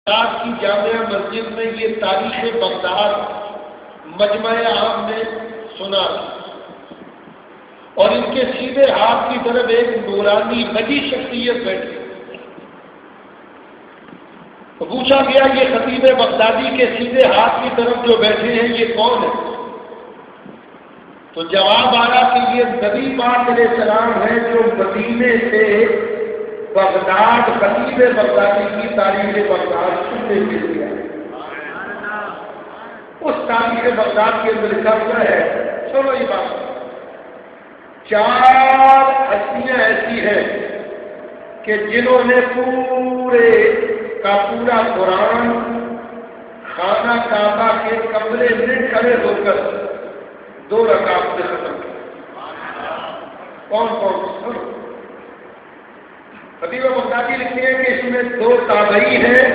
Baghdad کی جامعہ مسجد میں یہ تاریخ بغداد مجمع عام میں سنا اور ان کے سیدھے ہاتھ کی طرف ایک نورانی نجی شخصیت بیٹھی تو پوچھا گیا یہ خطیب بغدادی کے سیدھے ہاتھ کی طرف جو بیٹھے ہیں یہ کون ہے؟ تو جواب آیا کہ یہ نبی پاک علیہ السلام ہے جو مدینے سے بغداد خطیب بغدادی کی تاریخ بغداد سننے کے لیے آئے۔ اس تاریخ بغداد کے اندر لکھا ہوا ہے، سنو یہ بات، 4 ہستیاں ایسی ہیں کہ جنہوں نے پورے کا پورا قرآن خانہ کعبہ کے کمرے میں کھڑے ہو کر 2 رکعت سے ختم کیا۔ کون کون؟ خطیب بغدادی لکھتے ہیں کہ اس میں 2 تابعی ہیں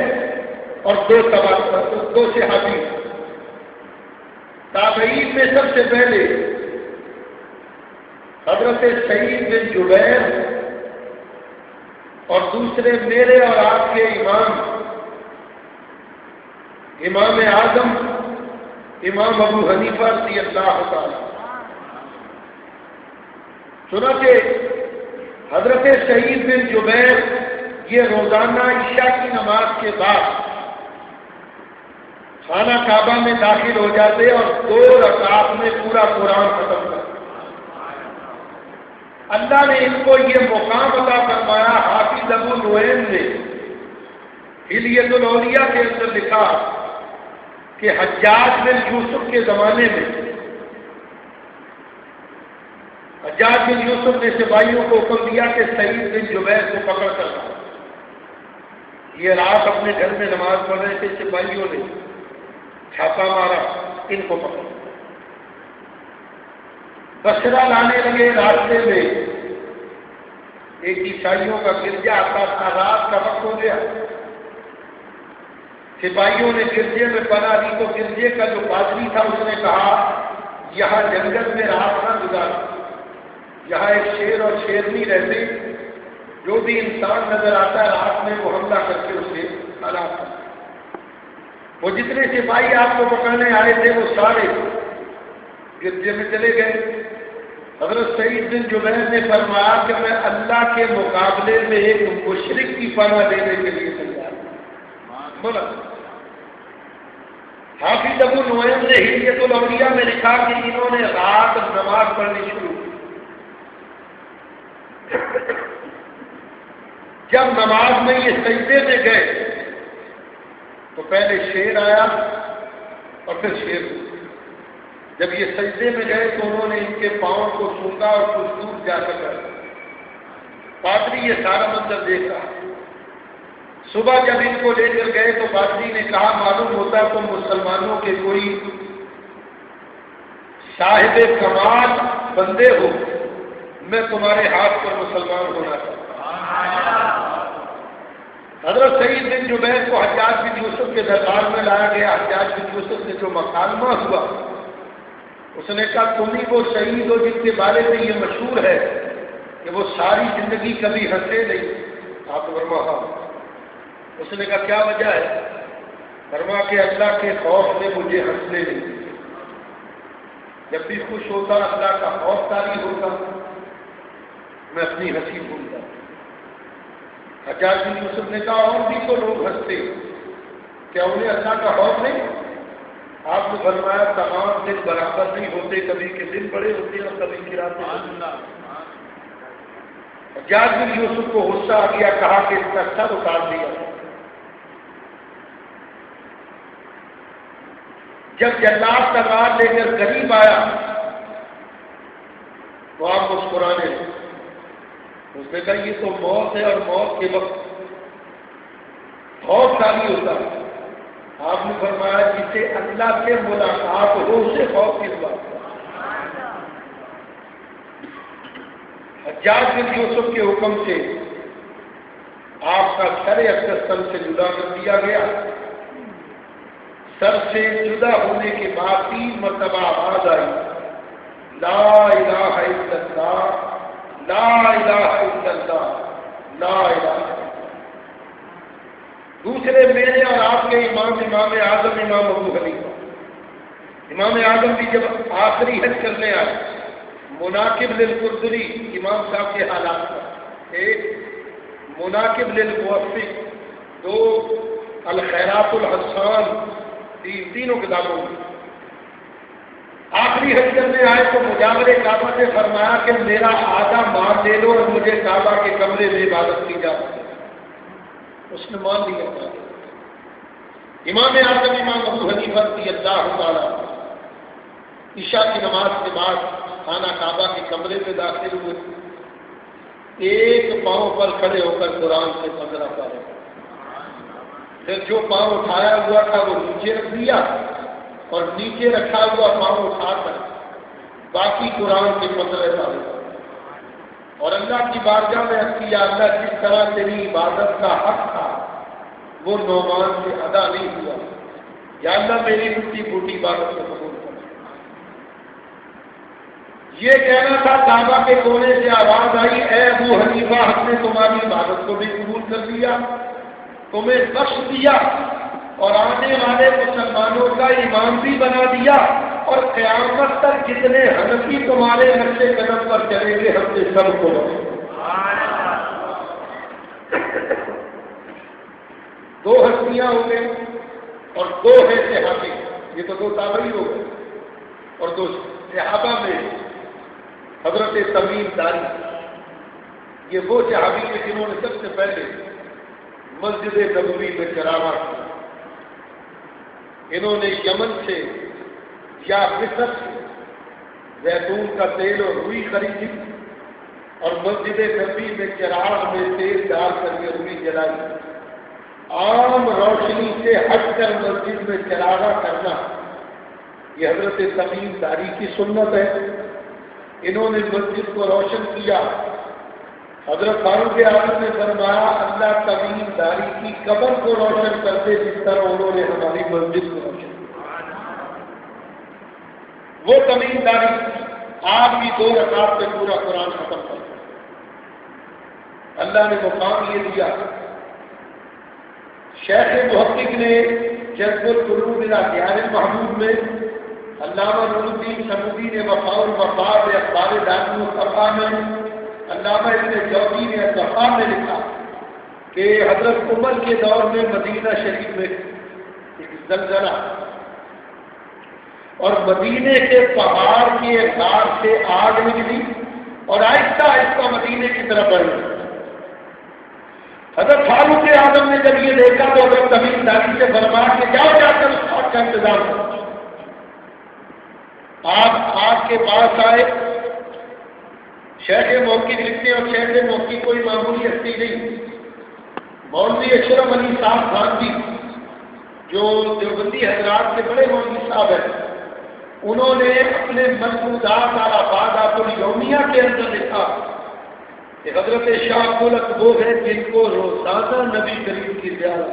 اور 2 صحابی ہیں۔ تابعین میں سب سے پہلے حضرت سعید بن جبیر اور دوسرے میرے اور آپ کے امام اعظم امام ابو حنیفہ رضی اللہ تعالی۔ چنانچہ حضرت سعید بن جبیر یہ روزانہ عشاء کی نماز کے بعد خانہ کعبہ میں داخل ہو جاتے اور 2 رکعت میں پورا قرآن ختم کرتے۔ اللہ نے ان کو یہ مقام عطا فرمایا۔ حافظ ابو نعیم نے حلیۃ الاولیاء کے اندر لکھا کہ حجاج بن یوسف کے زمانے میں حجاج بن یوسف نے سپاہیوں کو حکم دیا کہ سعید بن جبیر کو پکڑ کر لاؤ۔ یہ رات اپنے گھر میں نماز پڑھ رہے تھے، سپاہیوں نے چھاپا مارا، ان کو پکڑا۔ بصرہ لانے لگے، راستے میں ایک عیسائیوں کا گرجا آتا تھا، رات کا وقت ہو گیا، سپاہیوں نے گرجے میں پناہ دی تو گرجے کا جو پادری تھا اس نے کہا یہاں جنگل میں رات نہ گزارا، یہاں ایک شیر اور شیرنی رہتے، جو بھی انسان نظر آتا ہے رات میں وہ حملہ کر کے اسے ہلاک کرتا۔ وہ جتنے سپاہی آپ کو پکڑنے آئے تھے وہ سارے گرجے میں چلے گئے۔ حضرت سعید بن جبیر نے فرمایا کہ میں اللہ کے مقابلے میں ایک مشرک کی پناہ دینے کے لیے تیار ہوں۔ بولا حافظ ابو نعیم نے حلیۃ الاولیاء میں لکھا کہ انہوں نے رات نماز پڑھنی شروع کی۔ جب نماز میں یہ سجدے میں گئے تو پہلے شیر آیا اور پھر شیر۔ جب یہ سجدے میں گئے تو انہوں نے ان کے پاؤں کو سونگا اور کچھ دور جا کر پادری یہ سارا منظر دیکھ رہا۔ صبح جب ان کو لے کر گئے تو پادری نے کہا معلوم ہوتا تم مسلمانوں کے کوئی صاحب کمال بندے ہو، میں تمہارے ہاتھ پر مسلمان ہونا چاہتا ہوں۔ حضرت سعید بن جبیر کو حجاج بن یوسف کے دربار میں لایا گیا۔ حجاج بن یوسف سے جو مکالمہ ہوا اس نے کہا تم ہی وہ شہید ہو جن کے بارے میں یہ مشہور ہے کہ وہ ساری زندگی کبھی ہنسے نہیں؟ آپ فرما اس نے کہا کیا وجہ ہے؟ فرما کہ اللہ کے خوف نے مجھے ہنسنے نہیں دیا، جب بھی خوش ہوتا اللہ کا خوف طاری ہوتا میں اپنی ہنسی بھولتا۔ حجاج بن یوسف نے کہا اور بھی تو لوگ ہنستے، کیا انہیں اللہ کا خوف نہیں؟ آپ نے فرمایا تمام دن برابر نہیں ہوتے، کبھی کے دن بڑے ہوتے ہیں اور کبھی کی راتیں۔ حجاج بن یوسف کو غصہ آ گیا، کہا کہ اس کا سر اتار دیا۔ جب جلاد تلوار لے کر قریب آیا تو آپ مسکرانے لگے۔ اس نے کہا یہ تو موت ہے اور موت کے وقت خوف طاری ہوتا ہے۔ آپ نے فرمایا جسے اللہ سے ملاقات ہو اسے خوف کس بات کا؟ حجاج بن یوسف کے حکم سے آپ کا سر اقدس سے جدا کر دیا گیا۔ سر سے جدا ہونے کے بعد 3 مرتبہ آواز آئی لا الہ الا اللہ، لا الہ الا اللہ، لا الہ الا اللہ۔ دوسرے میرے اور آپ کے امام اعظم امام ابو حنیفہ، امام اعظم بھی جب آخری حج کرنے آئے، مناقب للقردری امام صاحب کے حالات پر، ایک مناقب للموفق، دو الخیرات الحسان، تینوں کتابوں میں آخری حج کرنے آئے تو مجاور کعبہ سے فرمایا کہ میرا آدھا مال لے لو اور مجھے کعبہ کے کمرے میں عبادت کی جا سکے۔ اس نے مان لیا۔ امام اعظم امام ابو حنیفہ رضی اللہ تعالیٰ عشاء کی نماز کے بعد خانہ کعبہ کے کمرے میں داخل ہوئے، ایک پاؤں پر کھڑے ہو کر قرآن سے 15 پارے، پھر جو پاؤں اٹھایا ہوا تھا وہ نیچے رکھ دیا اور نیچے رکھا ہوا پاؤں اٹھا کر باقی قرآن کے 15 پارے اور اللہ کی بارگاہ میں عرض کیا، اللہ جس طرح تیری عبادت کا حق تھا وہ نعمان سے ادا نہیں ہوا، یا اللہ میری ٹوٹی پھوٹی عبادت کو قبول کر۔ یہ کہنا تھا، کعبہ کے کونے سے آواز آئی، اے ابو حنیفہ، ہم نے تمہاری عبادت کو بھی قبول کر لیا، تمہیں بخش دیا اور آنے والے مسلمانوں کا امام بھی بنا دیا، اور قیامت تک جتنے حنفی تمہارے نقش قدم پر چلیں گے ہم نے سب کو دو ہستیاں ہو گئے اور دو ہیں صحابی، یہ تو دو تابعی ہو گئے، اور دو صحابہ میں حضرت تمیم داری، یہ وہ صحابی ہیں جنہوں نے سب سے پہلے مسجد نبوی میں چراغاں کیا۔ انہوں نے یمن سے یا مصر سے زیتون کا تیل اور روئی خریدی اور مسجد نبوی میں چراغ میں تیل ڈال کر یہ روئی جلائی۔ عام روشنی سے ہٹ کر مسجد میں چراغاں کرنا یہ حضرت تمیم داری کی سنت ہے۔ انہوں نے مسجد کو روشن کیا۔ حضرت فاروق اعظم نے فرمایا، اللہ تمیم داری کی قبر کو روشن کرتے جس طرح انہوں نے ہماری مسجد کو روشن کیا۔ وہ تمیم داری آپ بھی 2 رکعت میں پورا قرآن ختم کر دیا۔ اللہ نے مقام یہ دیا، شیخ محقق نے جذب القلوب الى دیار المحبوب میں، علامہ نور الدین سمودی نے وفاء الوفا میں، اخبار دار الصفا میں، علامہ ابن جوزی نے صفا میں لکھا کہ حضرت عمر کے دور میں مدینہ شریف میں ایک زلزلہ اور مدینے کے پہاڑ کے غار سے آگ نکلی اور آہستہ آہستہ مدینے کی طرف بڑھی۔ حضرت فاروق اعظم نے جب یہ دیکھا تو حضرت تمیم داری سے فرمایا کہ جاؤ جا کر اس آگ کا انتظام کرو۔ آپ آگ کے پاس آئے۔ شیخ موقع لکھتے ہیں اور شیخ موقع کوئی معمولی ہستی نہیں، مولوی اشرف علی صاحب خانوی جو دیوبندی حضرات کے بڑے مولوی صاحب ہیں، انہوں نے اپنے ملفوظات آباد الیومیہ کے اندر لکھا کہ حضرت شاہ عبدالحق وہ ہیں جن کو روزانہ نبی کریم کی زیارت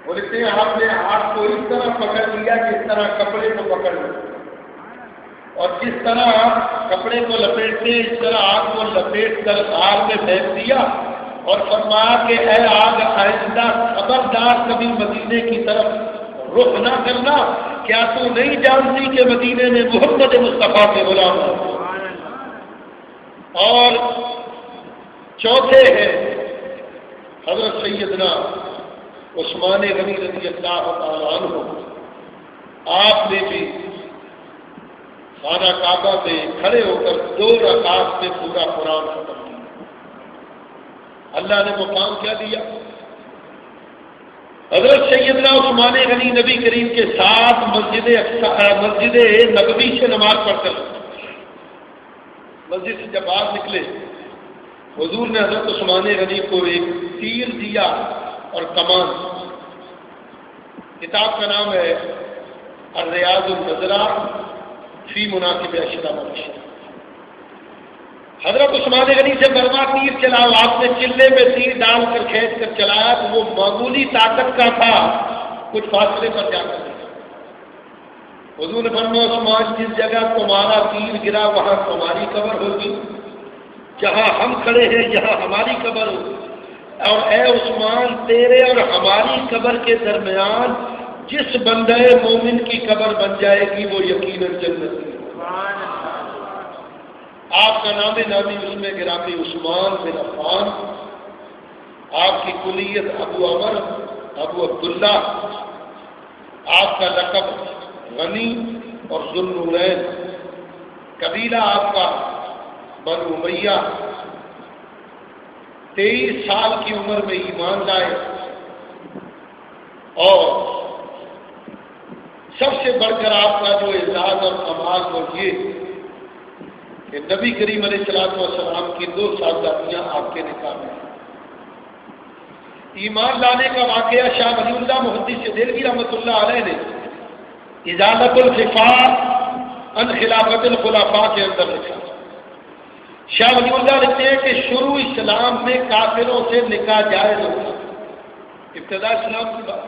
وہ لکھتے ہیں، آپ نے ہاتھ کو اس طرح پکڑ لیا جس طرح کپڑے کو پکڑ لیا، اور جس طرح آپ کپڑے کو لپیٹتے ہیں اس طرح آگ کو لپیٹ کر آگ میں پھینک دیا اور فرمایا کہ اے آگ آئندہ خبردار کبھی مدینے کی طرف رخ نہ کرنا، کیا تو نہیں جانتی کہ مدینے میں محمد مصطفیٰ کے غلام ہیں؟ اور چوتھے ہیں حضرت سیدنا عثمان غنی رضی اللہ تعالیٰ عنہ، آپ نے بھی خانہ کعبہ میں کھڑے ہو کر 2 رکعت میں پورا قرآن ختم کیا۔ اللہ نے مقام کیا دیا؟ حضرت سیدنا عثمان غنی نبی کریم کے ساتھ مسجد نبوی سے نماز پڑھ کر مسجد سے جب باہر نکلے، حضور نے حضرت عثمان غنی کو ایک تیر دیا اور کمان۔ کتاب کا نام ہے الریاض النظرہ فی مناقب اشرف الشرف۔ حضرت عثمان غنی سے فرما تیر چلاؤ، آپ نے چلے میں تیر ڈال کر کھینچ کر چلایا تو وہ معمولی طاقت کا تھا، کچھ فاصلے پر جا کر حضور نے فرمایا عثمان جس جگہ تمہارا تیر گرا وہاں تمہاری قبر ہوگی، جہاں ہم کھڑے ہیں یہاں ہماری قبر ہوگی، اور اے عثمان تیرے اور ہماری قبر کے درمیان جس بندے مومن کی قبر بن جائے گی وہ یقیناً جنتی ہے۔ آپ کا نام نامی اس میں گرامی عثمان بن عفان، آپ کی کلیت ابو عمر ابو عبداللہ، آپ کا لقب غنی اور ذوالنورین، قبیلہ آپ کا بنو امیہ، 23 سال کی عمر میں ایمان لائے، اور سب سے بڑھ کر آپ کا جو اعزاز اور کمال وہ یہ کہ نبی کریم علیہ السلام کی 2 صاحبزادیاں آپ کے نکاح میں ہیں۔ ایمان لانے کا واقعہ شاہ ولی اللہ محدث دہلوی رحمۃ اللہ علیہ نے ازالۃ الخفاء عن خلافت الخلفاء کے اندر لکھا۔ شاہ ولی اللہ لکھتے ہیں کہ شروع اسلام میں کافروں سے نکاح جائز ہوتا، ابتدا اسلام کی بات۔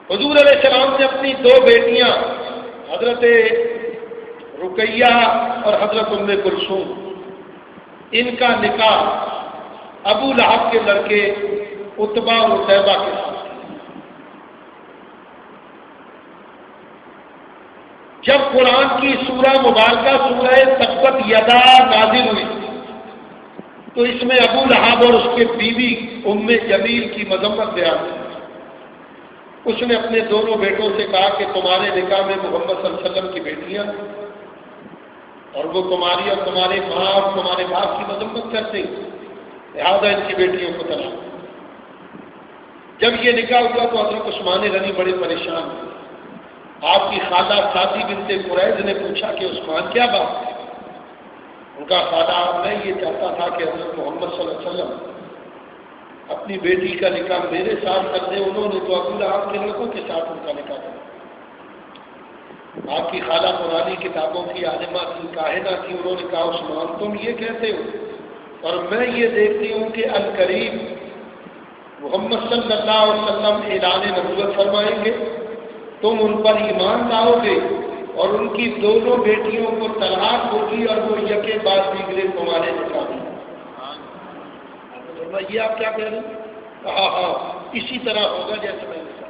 حضور علیہ السلام نے اپنی 2 بیٹیاں حضرت رقیہ اور حضرت ام کلثوم، ان کا نکاح ابو لہب کے لڑکے عتبہ اور عتیبہ کے ساتھ۔ جب قرآن کی سورہ مبارکہ سورہ تبت یدا نازل ہوئی تو اس میں ابو لہب اور اس کے بیوی ام جمیل کی مذمت بیان کی۔ اس نے اپنے دونوں بیٹوں سے کہا کہ تمہارے نکاح میں محمد صلی اللہ علیہ وسلم کی بیٹیاں اور وہ تمہاری اور تمہارے ماں اور تمہارے باپ کی مذمت کرتے ہیں، لہٰذا ان کی بیٹیوں کو طلاق۔ جب یہ نکاح ہوا تو حضرت عثمان غنی بڑے پریشان ہوئے۔ آپ کی خالہ سعدی بنت قریظ نے پوچھا کہ عثمان کیا بات ہے؟ ان کا خالہ میں یہ چاہتا تھا کہ حضرت محمد صلی اللہ علیہ وسلم اپنی بیٹی کا نکاح میرے ساتھ کر دیں، انہوں نے تو ابو لہب کے لڑکوں کے ساتھ ان کا نکاح کر دیا۔ آپ کی خالہ قرآنی کتابوں کی عالمہ تھی، کاہنہ تھی، انہوں نے کہا عثمان تم یہ کہتے ہو اور میں یہ دیکھتی ہوں کہ القریب محمد صلی اللہ علیہ وسلم اعلان نبوت فرمائیں گے، تم ان پر ایمان لاؤ گے اور ان کی دونوں بیٹیوں کو طلاق ہوگی اور وہ یکے بعد دیگرے تمہارے نکاح میں۔ یہ آپ کیا کہہ رہے ہیں؟ کہا ہاں اسی طرح ہوگا جیسے میں نے کہا۔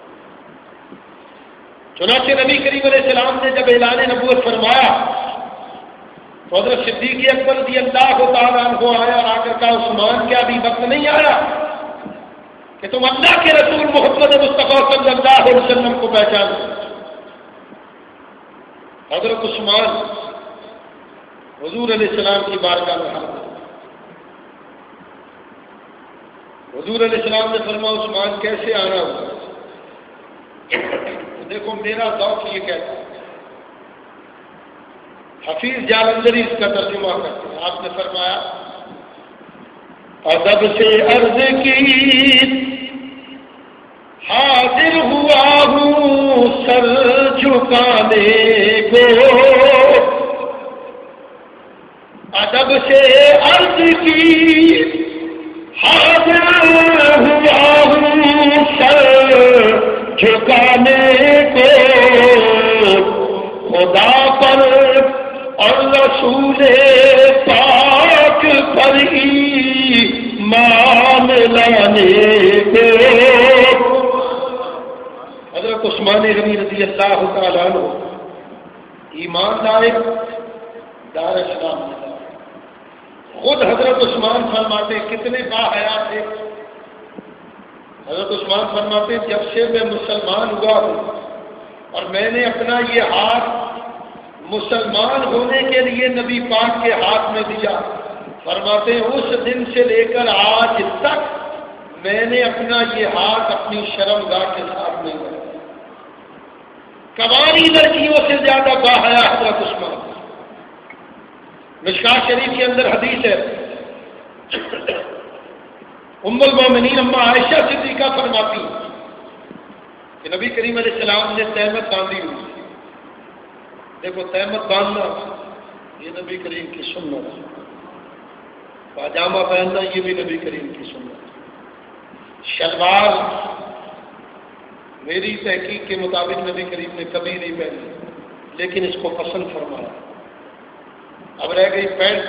چنانچہ نبی کریم علیہ السلام نے جب اعلان نبوت فرمایا تو حضرت صدیق اکبر رضی اللہ تعالیٰ عنہ آیا اور آ کر کہا عثمان کیا ابھی وقت نہیں آیا کہ تم اللہ کے رسول محمد مصطفیٰ صلی اللہ علیہ وسلم کو پہچانو؟ حضرت عثمان حضور علیہ السلام کی بارگاہ میں حاضر۔ حضور علیہ السلام نے فرمایا عثمان کیسے آنا ہوگا؟ دیکھو میرا ذوق یہ کہتا ہے، حفیظ جالندری اس کا ترجمہ کرتے ہیں۔ آپ نے فرمایا ادب سے عرض کی حاضر ہوا ہوں سر جھکانے کو، ادب سے عرض کی حاضر ہوا ہوں سر جھکانے کو، خدا پر اور رسول پاک پر ایمان لانے کو۔ حضرت عثمان غنی رضی اللہ تعالیٰ عنہ ایمان لائے، دار اسلام میں۔ خود حضرت عثمان فرماتے کتنے باحیا تھے۔ حضرت عثمان فرماتے جب سے میں مسلمان ہوا ہوں اور میں نے اپنا یہ ہاتھ مسلمان ہونے کے لیے نبی پاک کے ہاتھ میں دیا، فرماتے اس دن سے لے کر آج تک میں نے اپنا یہ ہاتھ اپنی شرمگاہ کے ساتھ نہیں دیا۔ کباری لڑکیوں سے زیادہ باحیا حضرت عثمان۔ مشکاۃ شریف کے اندر حدیث ہے، ام المومنین اما عائشہ صدیقہ فرماتی کہ نبی کریم علیہ السلام نے تہمت باندھی ہوئی۔ دیکھو تہمت باندھنا یہ نبی کریم کی سنت ہے، پاجامہ پہننا یہ بھی نبی کریم کی سنت ہے، شلوار میری تحقیق کے مطابق نبی کریم نے کبھی نہیں پہنی، لیکن اس کو پسند فرمایا۔ اب رہ گئی پینٹ،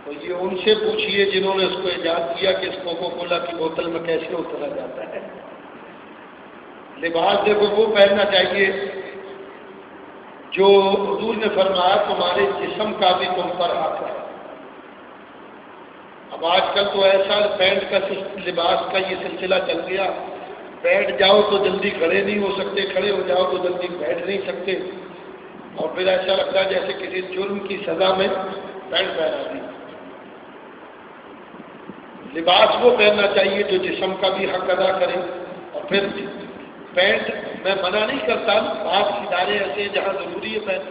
تو یہ ان سے پوچھیے جنہوں نے اس کو ایجاد کیا کہ اس کوکو کولا کی بوتل میں کیسے اترا جاتا ہے۔ لباس دیکھو وہ پہننا چاہیے جو حضور نے فرمایا تمہارے جسم کا بھی تم پر حق ہے۔ اب آج کل تو ایسا پینٹ کا لباس کا یہ سلسلہ چل گیا، بیٹھ جاؤ تو جلدی کھڑے نہیں ہو سکتے، کھڑے ہو جاؤ تو جلدی بیٹھ نہیں سکتے، اور پھر ایسا لگتا ہے جیسے کسی جرم کی سزا میں پینٹ پہنا دی۔ لباس وہ پہننا چاہیے جو جسم کا بھی حق ادا کرے، اور پھر پینٹ میں منع نہیں کرتا، بعض ادارے ایسے ہیں جہاں ضروری ہے پینٹ،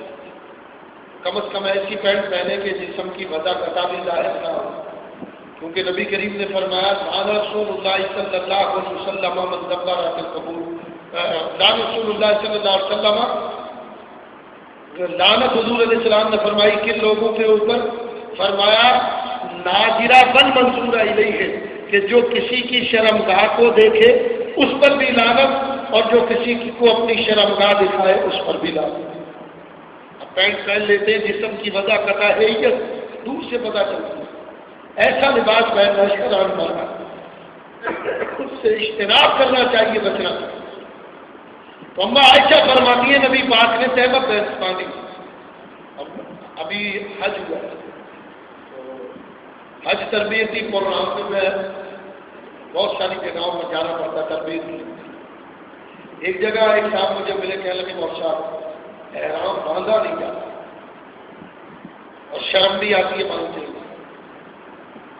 کم از کم ایسی پینٹ پہنے کہ جسم کی وضاحت بھی ظاہر نہ ہو، کیونکہ نبی کریم نے فرمایا قال رسول اللہ صلی اللہ علیہ وسلم من دبر القبور، رسول اللہ صلی اللہ علیہ وسلم لعنت حضور علیہ السلام نے فرمائی کن لوگوں کے اوپر؟ فرمایا ناظرہ بن منصورہ الیہ ہے کہ جو کسی کی شرمگاہ کو دیکھے اس پر بھی لعنت، اور جو کسی کو اپنی شرمگاہ دکھائے اس پر بھی لعنت۔ اب پینٹ پہن لیتے ہیں، جسم کی وضاحت ہے یہ دور سے پتہ چلتی ہے، ایسا لباس پہننا شرم مانا، خود سے اجتناب کرنا چاہیے، بچنا چاہیے۔ تو اما عائشہ فرماتی ہے نبی پاک نے تہمت باندھی، ابھی حج ہوا، حج تربیتی پروگرام میں بہت ساری جگہوں میں جانا پڑتا تربیت کی۔ ایک جگہ ایک صاحب مجھے ملے، کہنے لگے بہت صاحب احرام باندھا نہیں جاتا اور شرم بھی آتی ہے باندھتے ہوئے۔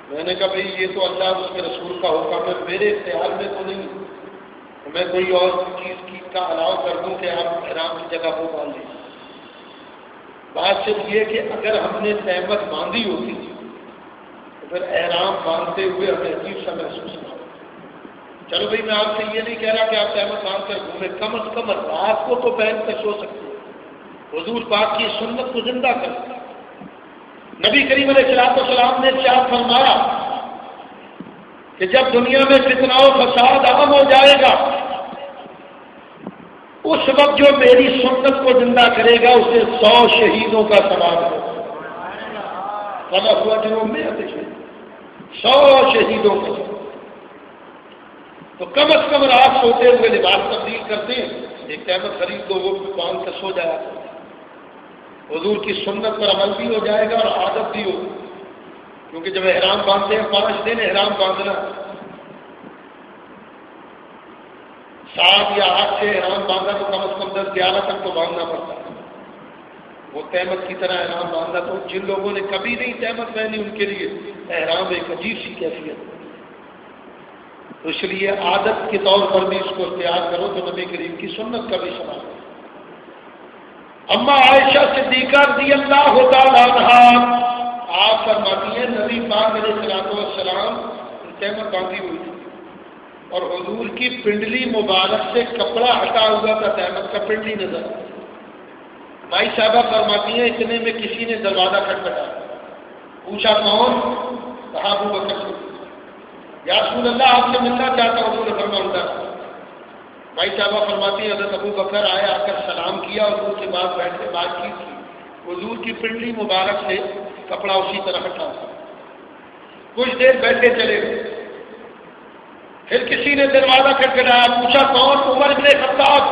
میں نے کہا بھائی یہ تو اللہ اس کے رسول کا حکم ہے، میرے اختیار میں تو نہیں، میں کوئی اور چیز کی کا الاؤ کر دوں کہ آپ احرام کی جگہ کو باندھ لیں۔ بات صرف یہ کہ اگر ہم نے تہمت باندھی ہوتی تو پھر احرام باندھتے ہوئے ہمیں عجیب سا محسوس نہ ہو۔ چلو بھائی میں آپ سے یہ نہیں کہہ رہا کہ آپ تہمت باندھ کر گھومیں، کم از کم رات کو تو پہن کر سو سکتے ہیں، حضور پاک کی سنت کو زندہ کر سکتے۔ نبی کریم علیہ السلام نے ارشاد فرمایا کہ جب دنیا میں فتنہ و فساد عام ہو جائے گا اس وقت جو میری سنت کو زندہ کرے گا اسے 100 شہیدوں کا ثواب ہوگا، میں 100 شہیدوں کا ثواب۔ تو کم از کم رات سوتے ہوئے لباس تبدیل کرتے ہیں، ایک تہمت خرید دو، وہ باندھ کر سو جایا، حضور کی سنت پر عمل بھی ہو جائے گا اور عادت بھی ہو، کیونکہ جب احرام باندھتے ہیں 5 دن احرام باندھنا، 7 یا 8 سے احرام باندھنا تو کم از کم 10-11 تک تو باندھنا پڑتا ہے، وہ تہمت کی طرح احرام باندھنا۔ تو جن لوگوں نے کبھی نہیں تہمت پہنی ان کے لیے احرام ایک عجیب سی کیفیت ہے، تو اس لیے عادت کے طور پر بھی اس کو اختیار کرو تو نبی کریم کی سنت کا بھی سوال ہے۔ اما عائشہ صدیقہ رضی اللہ تعالیٰ عنہا آپ فرماتی ہیں نبی پاک علیہ السلام تہمت باندھی ہوئی تھی اور حضور کی پنڈلی مبارک سے کپڑا ہٹا ہوا تھا، تہمت کا پنڈلی نظر۔ مائی صاحبہ فرماتی ہیں اتنے میں کسی نے دروازہ کھٹکھٹایا، پوچھا کون؟ کہا ابو بکر سے، یا رسول اللہ آپ سے ملنا چاہتا ہوں، حضور نے فرمایا۔ بھائی صاحبہ فرماتی ہیں حضرت ابو بکر آئے، آ کر سلام کیا، حضور کے بعد بیٹھ کے بات کی تھی، حضور کی پنڈلی مبارک سے کپڑا اسی طرح ہٹا، کچھ دیر بیٹھے چلے گئے، پھر کسی نے دروازہ کھٹکھٹایا، پوچھا کون؟ عمر بن خطاب۔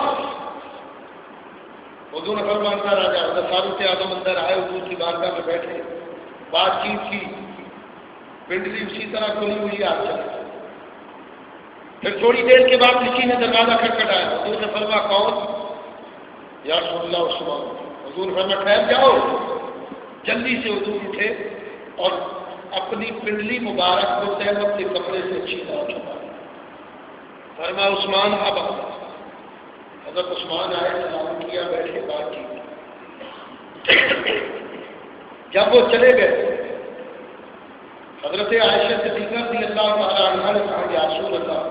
حضور نے فرمایا اندر آ جا، حضرت فاروق اعظم اندر آئے، حضور کی بارگاہ میں بیٹھے، بات چیت کی، پنڈلی اسی طرح کھلی ہوئی آپ چلے۔ پھر تھوڑی دیر کے بعد کسی نے دروازہ کھٹکھٹایا، حضور نے فرمایا کون؟ یا رسول اللہ عثمان۔ حضور نے فرمایا ٹھہر جاؤ۔ جلدی سے حضور اٹھے اور اپنی پنڈلی مبارک کو تہمت کے کپڑے سے اچھی طرح چھپا، فرمایا عثمان اب آ۔ حضرت عثمان آئے، سلام کیا، بیٹھے، بات کی۔ جب وہ چلے گئے حضرت عائشہ صدیقہ رضی اللہ تعالیٰ عنہا نے کہا یا رسول اللہ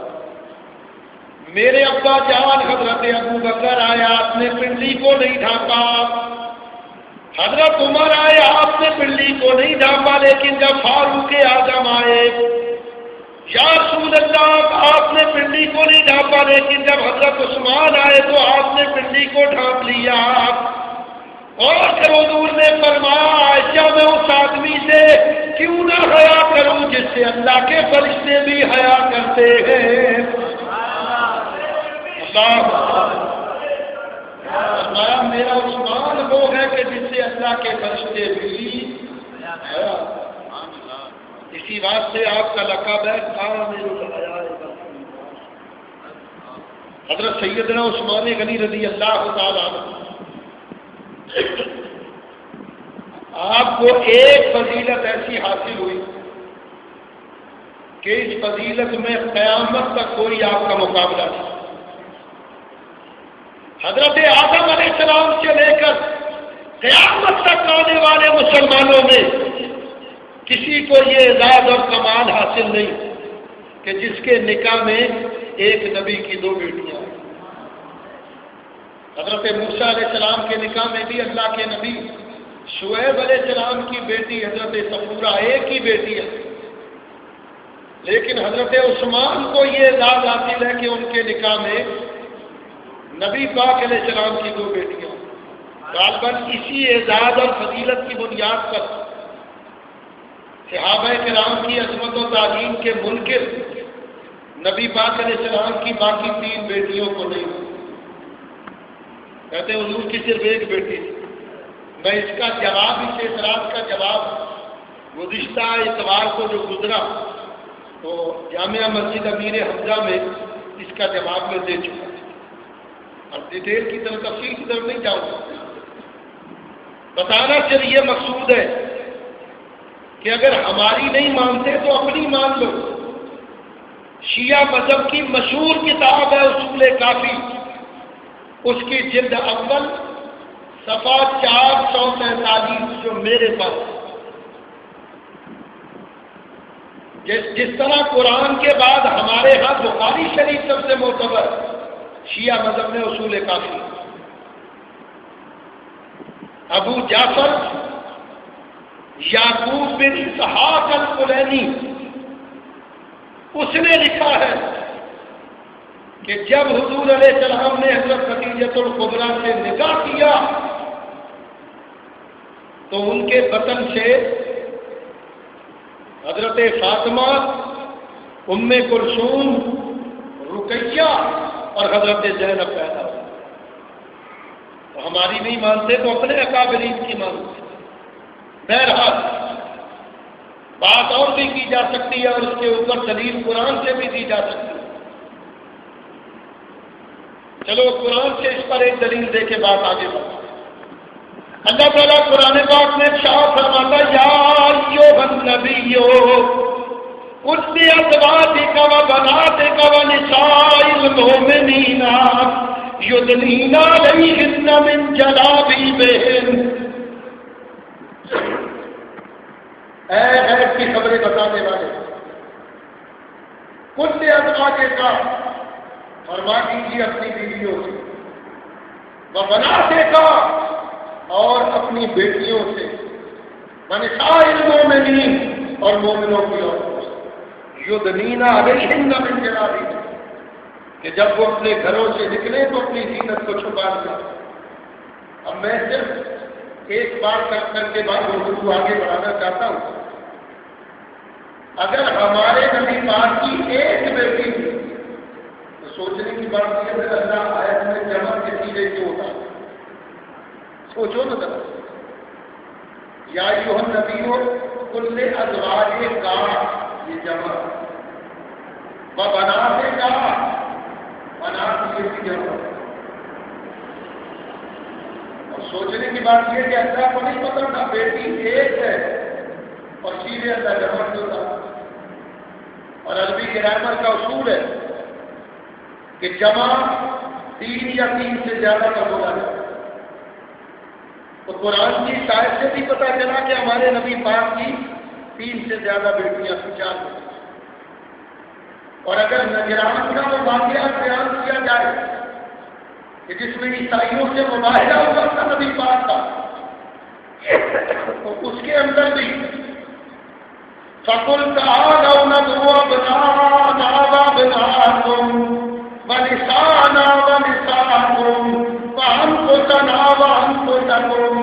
میرے ابا جان حضرت ابو بکر آئے، آپ نے پنڈلی کو نہیں ڈھانپا، حضرت عمر آئے، آپ نے پنڈلی کو نہیں ڈھانپا، لیکن جب فاروق اعظم آئے، یا رسول اللہ آپ نے پنڈلی کو نہیں ڈھانپا، لیکن جب حضرت عثمان آئے تو آپ نے پنڈلی کو ڈھانپ لیا۔ اور پھر حضور نے فرمایا عائشہ میں اس آدمی سے کیوں نہ حیا کروں جس سے اللہ کے فرشتے بھی حیا کرتے ہیں؟ اللہ میرا عثمان وہ ہے کہ جس سے اللہ کے فرشتے بھی حیا۔ اسی بات سے آپ کا لقب ہے کامل الحیا۔ حضرت سیدنا عثمان غنی رضی اللہ تعالیٰ عنہ، آپ کو ایک فضیلت ایسی حاصل ہوئی کہ اس فضیلت میں قیامت تک کوئی آپ کا مقابلہ نہیں۔ حضرت آدم علیہ السلام سے لے کر قیامت تک آنے والے مسلمانوں میں کسی کو یہ اعزاز اور کمال حاصل نہیں کہ جس کے نکاح میں ایک نبی کی دو بیٹیاں ہیں۔ حضرت موسیٰ علیہ السلام کے نکاح میں بھی اللہ کے نبی، شعیب علیہ السلام کی بیٹی حضرت صفورہ ایک ہی بیٹی ہے، لیکن حضرت عثمان کو یہ اعزاز حاصل ہے کہ ان کے نکاح میں نبی پاک علیہ السلام کی دو بیٹیاں۔ غالباً اسی اعزاز اور فضیلت کی بنیاد پر صحابہ کرام کی عظمت و تعظیم کے منکر نبی پاک علیہ السلام کی باقی تین بیٹیوں کو نہیں کہتے حضور کی صرف ایک بیٹی تھی۔ میں اس کا جواب، اس اعتراض کا جواب گزشتہ اتوار کو جو گزرا تو جامعہ مسجد امیر حمزہ میں اس کا جواب میں دے چکا۔ اب ڈیٹیل کی طرف تفصیل کی طرف نہیں جاؤں گا، بتانا صرف یہ مقصود ہے کہ اگر ہماری نہیں مانتے تو اپنی مان لو۔ شیعہ مذہب کی مشہور کتاب ہے اصول کافی، اس کی جلد اول صفحہ 443 جو میرے پاس، جس طرح قرآن کے بعد ہمارے ہاں بخاری شریف سب سے معتبر، شیعہ مذہب میں اصول کافی، ابو جعفر یعقوب بن اسحاق الکلینی اس نے لکھا ہے کہ جب حضور علیہ السلام نے حضرت خدیجہ الکبریٰ سے نکاح کیا تو ان کے بطن سے حضرت فاطمہ، ام کلثوم، رقیہ اور حضرت زینب پیدا ہوئی۔ تو ہماری نہیں مانتے تو اپنے اکابرین کی مانتے۔ بہرحال بات اور بھی کی جا سکتی ہے اور اس کے اوپر دلیل قرآن سے بھی دی جا سکتی ہے۔ چلو قرآن سے اس پر ایک دلیل دے کے بات آگے بڑھا۔ اللہ تعالیٰ قرآن پاک میں ارشاد فرماتا یا ایھا النبی قل لأزواجک وبناتک ونساء المؤمنین یدنین علیہن من جلابیبہن۔ اے غیب کی خبریں بتانے والے، قل لأزواجک فرما دیجیے اپنی بیویوں سے، وبناتک اور اپنی بیٹیوں سے، ونساء المؤمنین اور مومنوں کی عورتوں سے، یدنین علیہن من جلابیبہن، کہ جب وہ اپنے گھروں سے نکلے تو اپنی زینت کو چھپا لیں۔ اب میں صرف ایک بات کر کے بعد گفتگو آگے بڑھانا چاہتا ہوں۔ اگر ہمارے نبی پاک کی ایک بیٹی تھی تو سوچنے کی بات یہ ہے کہ اللہ آیت میں جمع کے سیدھے کیوں ہوتا ہے؟ سوچو نا ذرا، یا ایھا النبی قل لأزواجک، یہ جمع، وبناتک، بنات یہ بھی جمع۔ اور سوچنے کی بات یہ کہ اللہ کو نہیں پتا تھا بیٹی ایک ہے اور سیدھے اللہ جمع کیوں تھا؟ اور عربی گرامر کا اصول ہے کہ جمع تین یا تین سے زیادہ کا بولا جاتا ہے۔ تو قرآن کی شاید سے بھی پتا چلا کہ ہمارے نبی پاک کی تین سے زیادہ بیٹیاں تھیں، 4 بیٹیاں۔ اور اگر نجران کا وہ واقعہ بیان کیا جائے کہ جس میں عیسائیوں سے مباحثہ ہوا تھا نبی پاک کا، تو اس کے اندر بھی فَقُلْ تَعَالَوْا نَدْعُ أَبْنَاءَنَا وَأَبْنَاءَكُمْ وَنِسَاءَنَا وَنِسَاءَكُمْ وَأَنفُسَنَا وَأَنفُسَكُمْ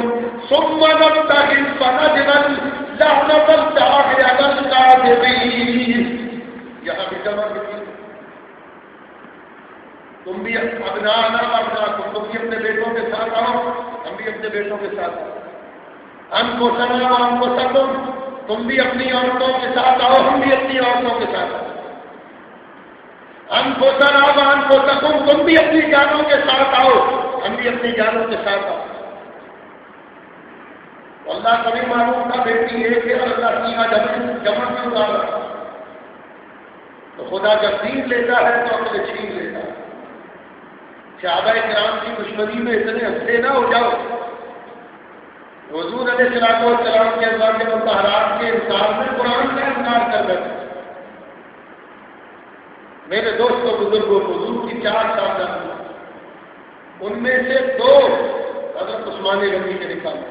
ثُمَّ نَبْتَهِلْ فَنَجْعَلْ لَعْنَةَ اللَّهِ کی تم بھی اپنا آنا اپنا تم بھی اپنے بیٹوں کے ساتھ آؤ، ہم بھی اپنے بیٹوں کے ساتھ آؤ، ہم کو سنا ہم کو سکم، تم بھی اپنی عورتوں کے ساتھ آؤ، ہم بھی اپنی عورتوں کے ساتھ آؤ، ہم کو سنا ہم کو سکم، تم بھی اپنی جانوں کے ساتھ آؤ، ہم بھی اپنی جانوں کے ساتھ آؤ۔ اللہ کبھی معلوم تھا بیٹی ایک ہے اور اللہ کی جمع کیوں ڈالا، تو خدا جب دین لیتا ہے تو اپنے چھین لیتا ہے۔ صحابہ کرام کی دشمنی میں اتنے ہنسے نہ ہو جاؤ، حضور علیہ السلام کے ازواج مطہرات کے انکار میں قرآن کا انکار کر بیٹھے۔ میرے دوستوں بزرگوں حضور کی 4 شادیاں، ان میں سے 2 حضرت عثمان غنی کے نکالے۔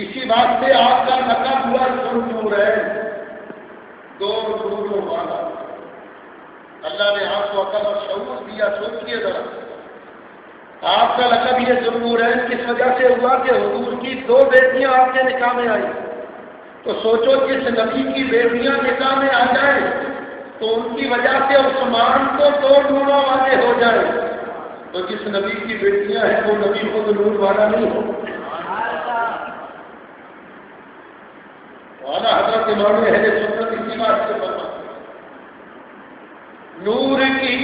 اسی بات سے آپ کا لقب ہوا ذوالنور ہے، 2 نوروں والا۔ اللہ نے آپ کو عقل اور شعور دیا، سوچیے ذرا، آپ کا لقب یہ ذوالنور ہے کس وجہ سے ہوا کہ حضور کی 2 بیٹیاں آپ کے نکاح میں آئی۔ تو سوچو جس نبی کی بیٹیاں نکاح میں آ جائیں تو ان کی وجہ سے عثمان کو 2 نوروں والے ہو جائے، تو جس نبی کی بیٹیاں ہیں وہ نبی خود نور والا نہیں ہو۔ والا حضرت امام اہل سنت اسی بات سے فرماتے ہیں، نور کی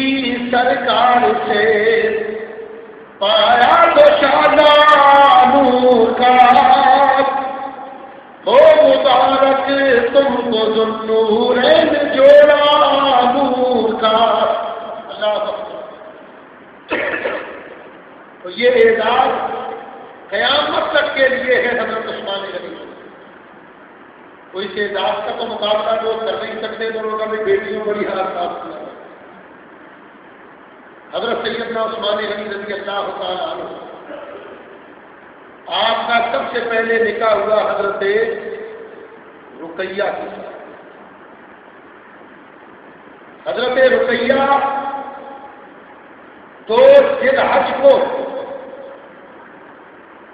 سرکار سے پایا تو شادہ نور کا، ہو مبارک تم کو ذوالنورین جوڑا نور کا۔ اللہ تو یہ اعزاز قیامت تک کے لیے ہے حضرت عثمان غنی۔ کوئی سے اعزاز کا تو مقابلہ جو کر نہیں سکتے دونوں کا بھی بیٹیوں بڑی ہاتھ صاف کیا۔ حضرت سیدنا عثمان غنی رضی اللہ تعالیٰ عنہ، آپ کا سب سے پہلے نکاح ہوا حضرت رقیہ کے ساتھ۔ حضرت رقیہ 2 ذی الحج کو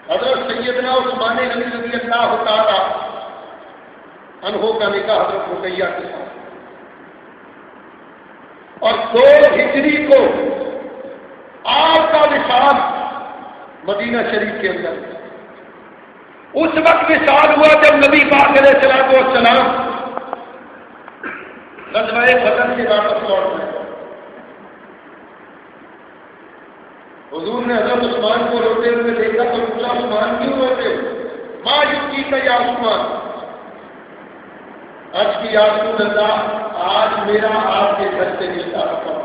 حضرت سیدنا عثمان غنی رضی اللہ تعالیٰ عنہ کا نکاح حضرت رقیہ کے ساتھ، اور 2 ہجری کو آپ کا وصال مدینہ شریف کے اندر۔ اس وقت وصال ہوا جب نبی پاک علیہ الصلوۃ والسلام غزوہ بدر سے واپس لوٹ گئے۔ حضور نے حضرت عثمان کو روتے ہوئے دیکھا تو پوچھا، عثمان کیوں روتے ہو؟ ماں یبکی کا یا عثمان؟ آج کی یا رسول اللہ، آج میرا آپ کے گھر سے رشتہ رکھا،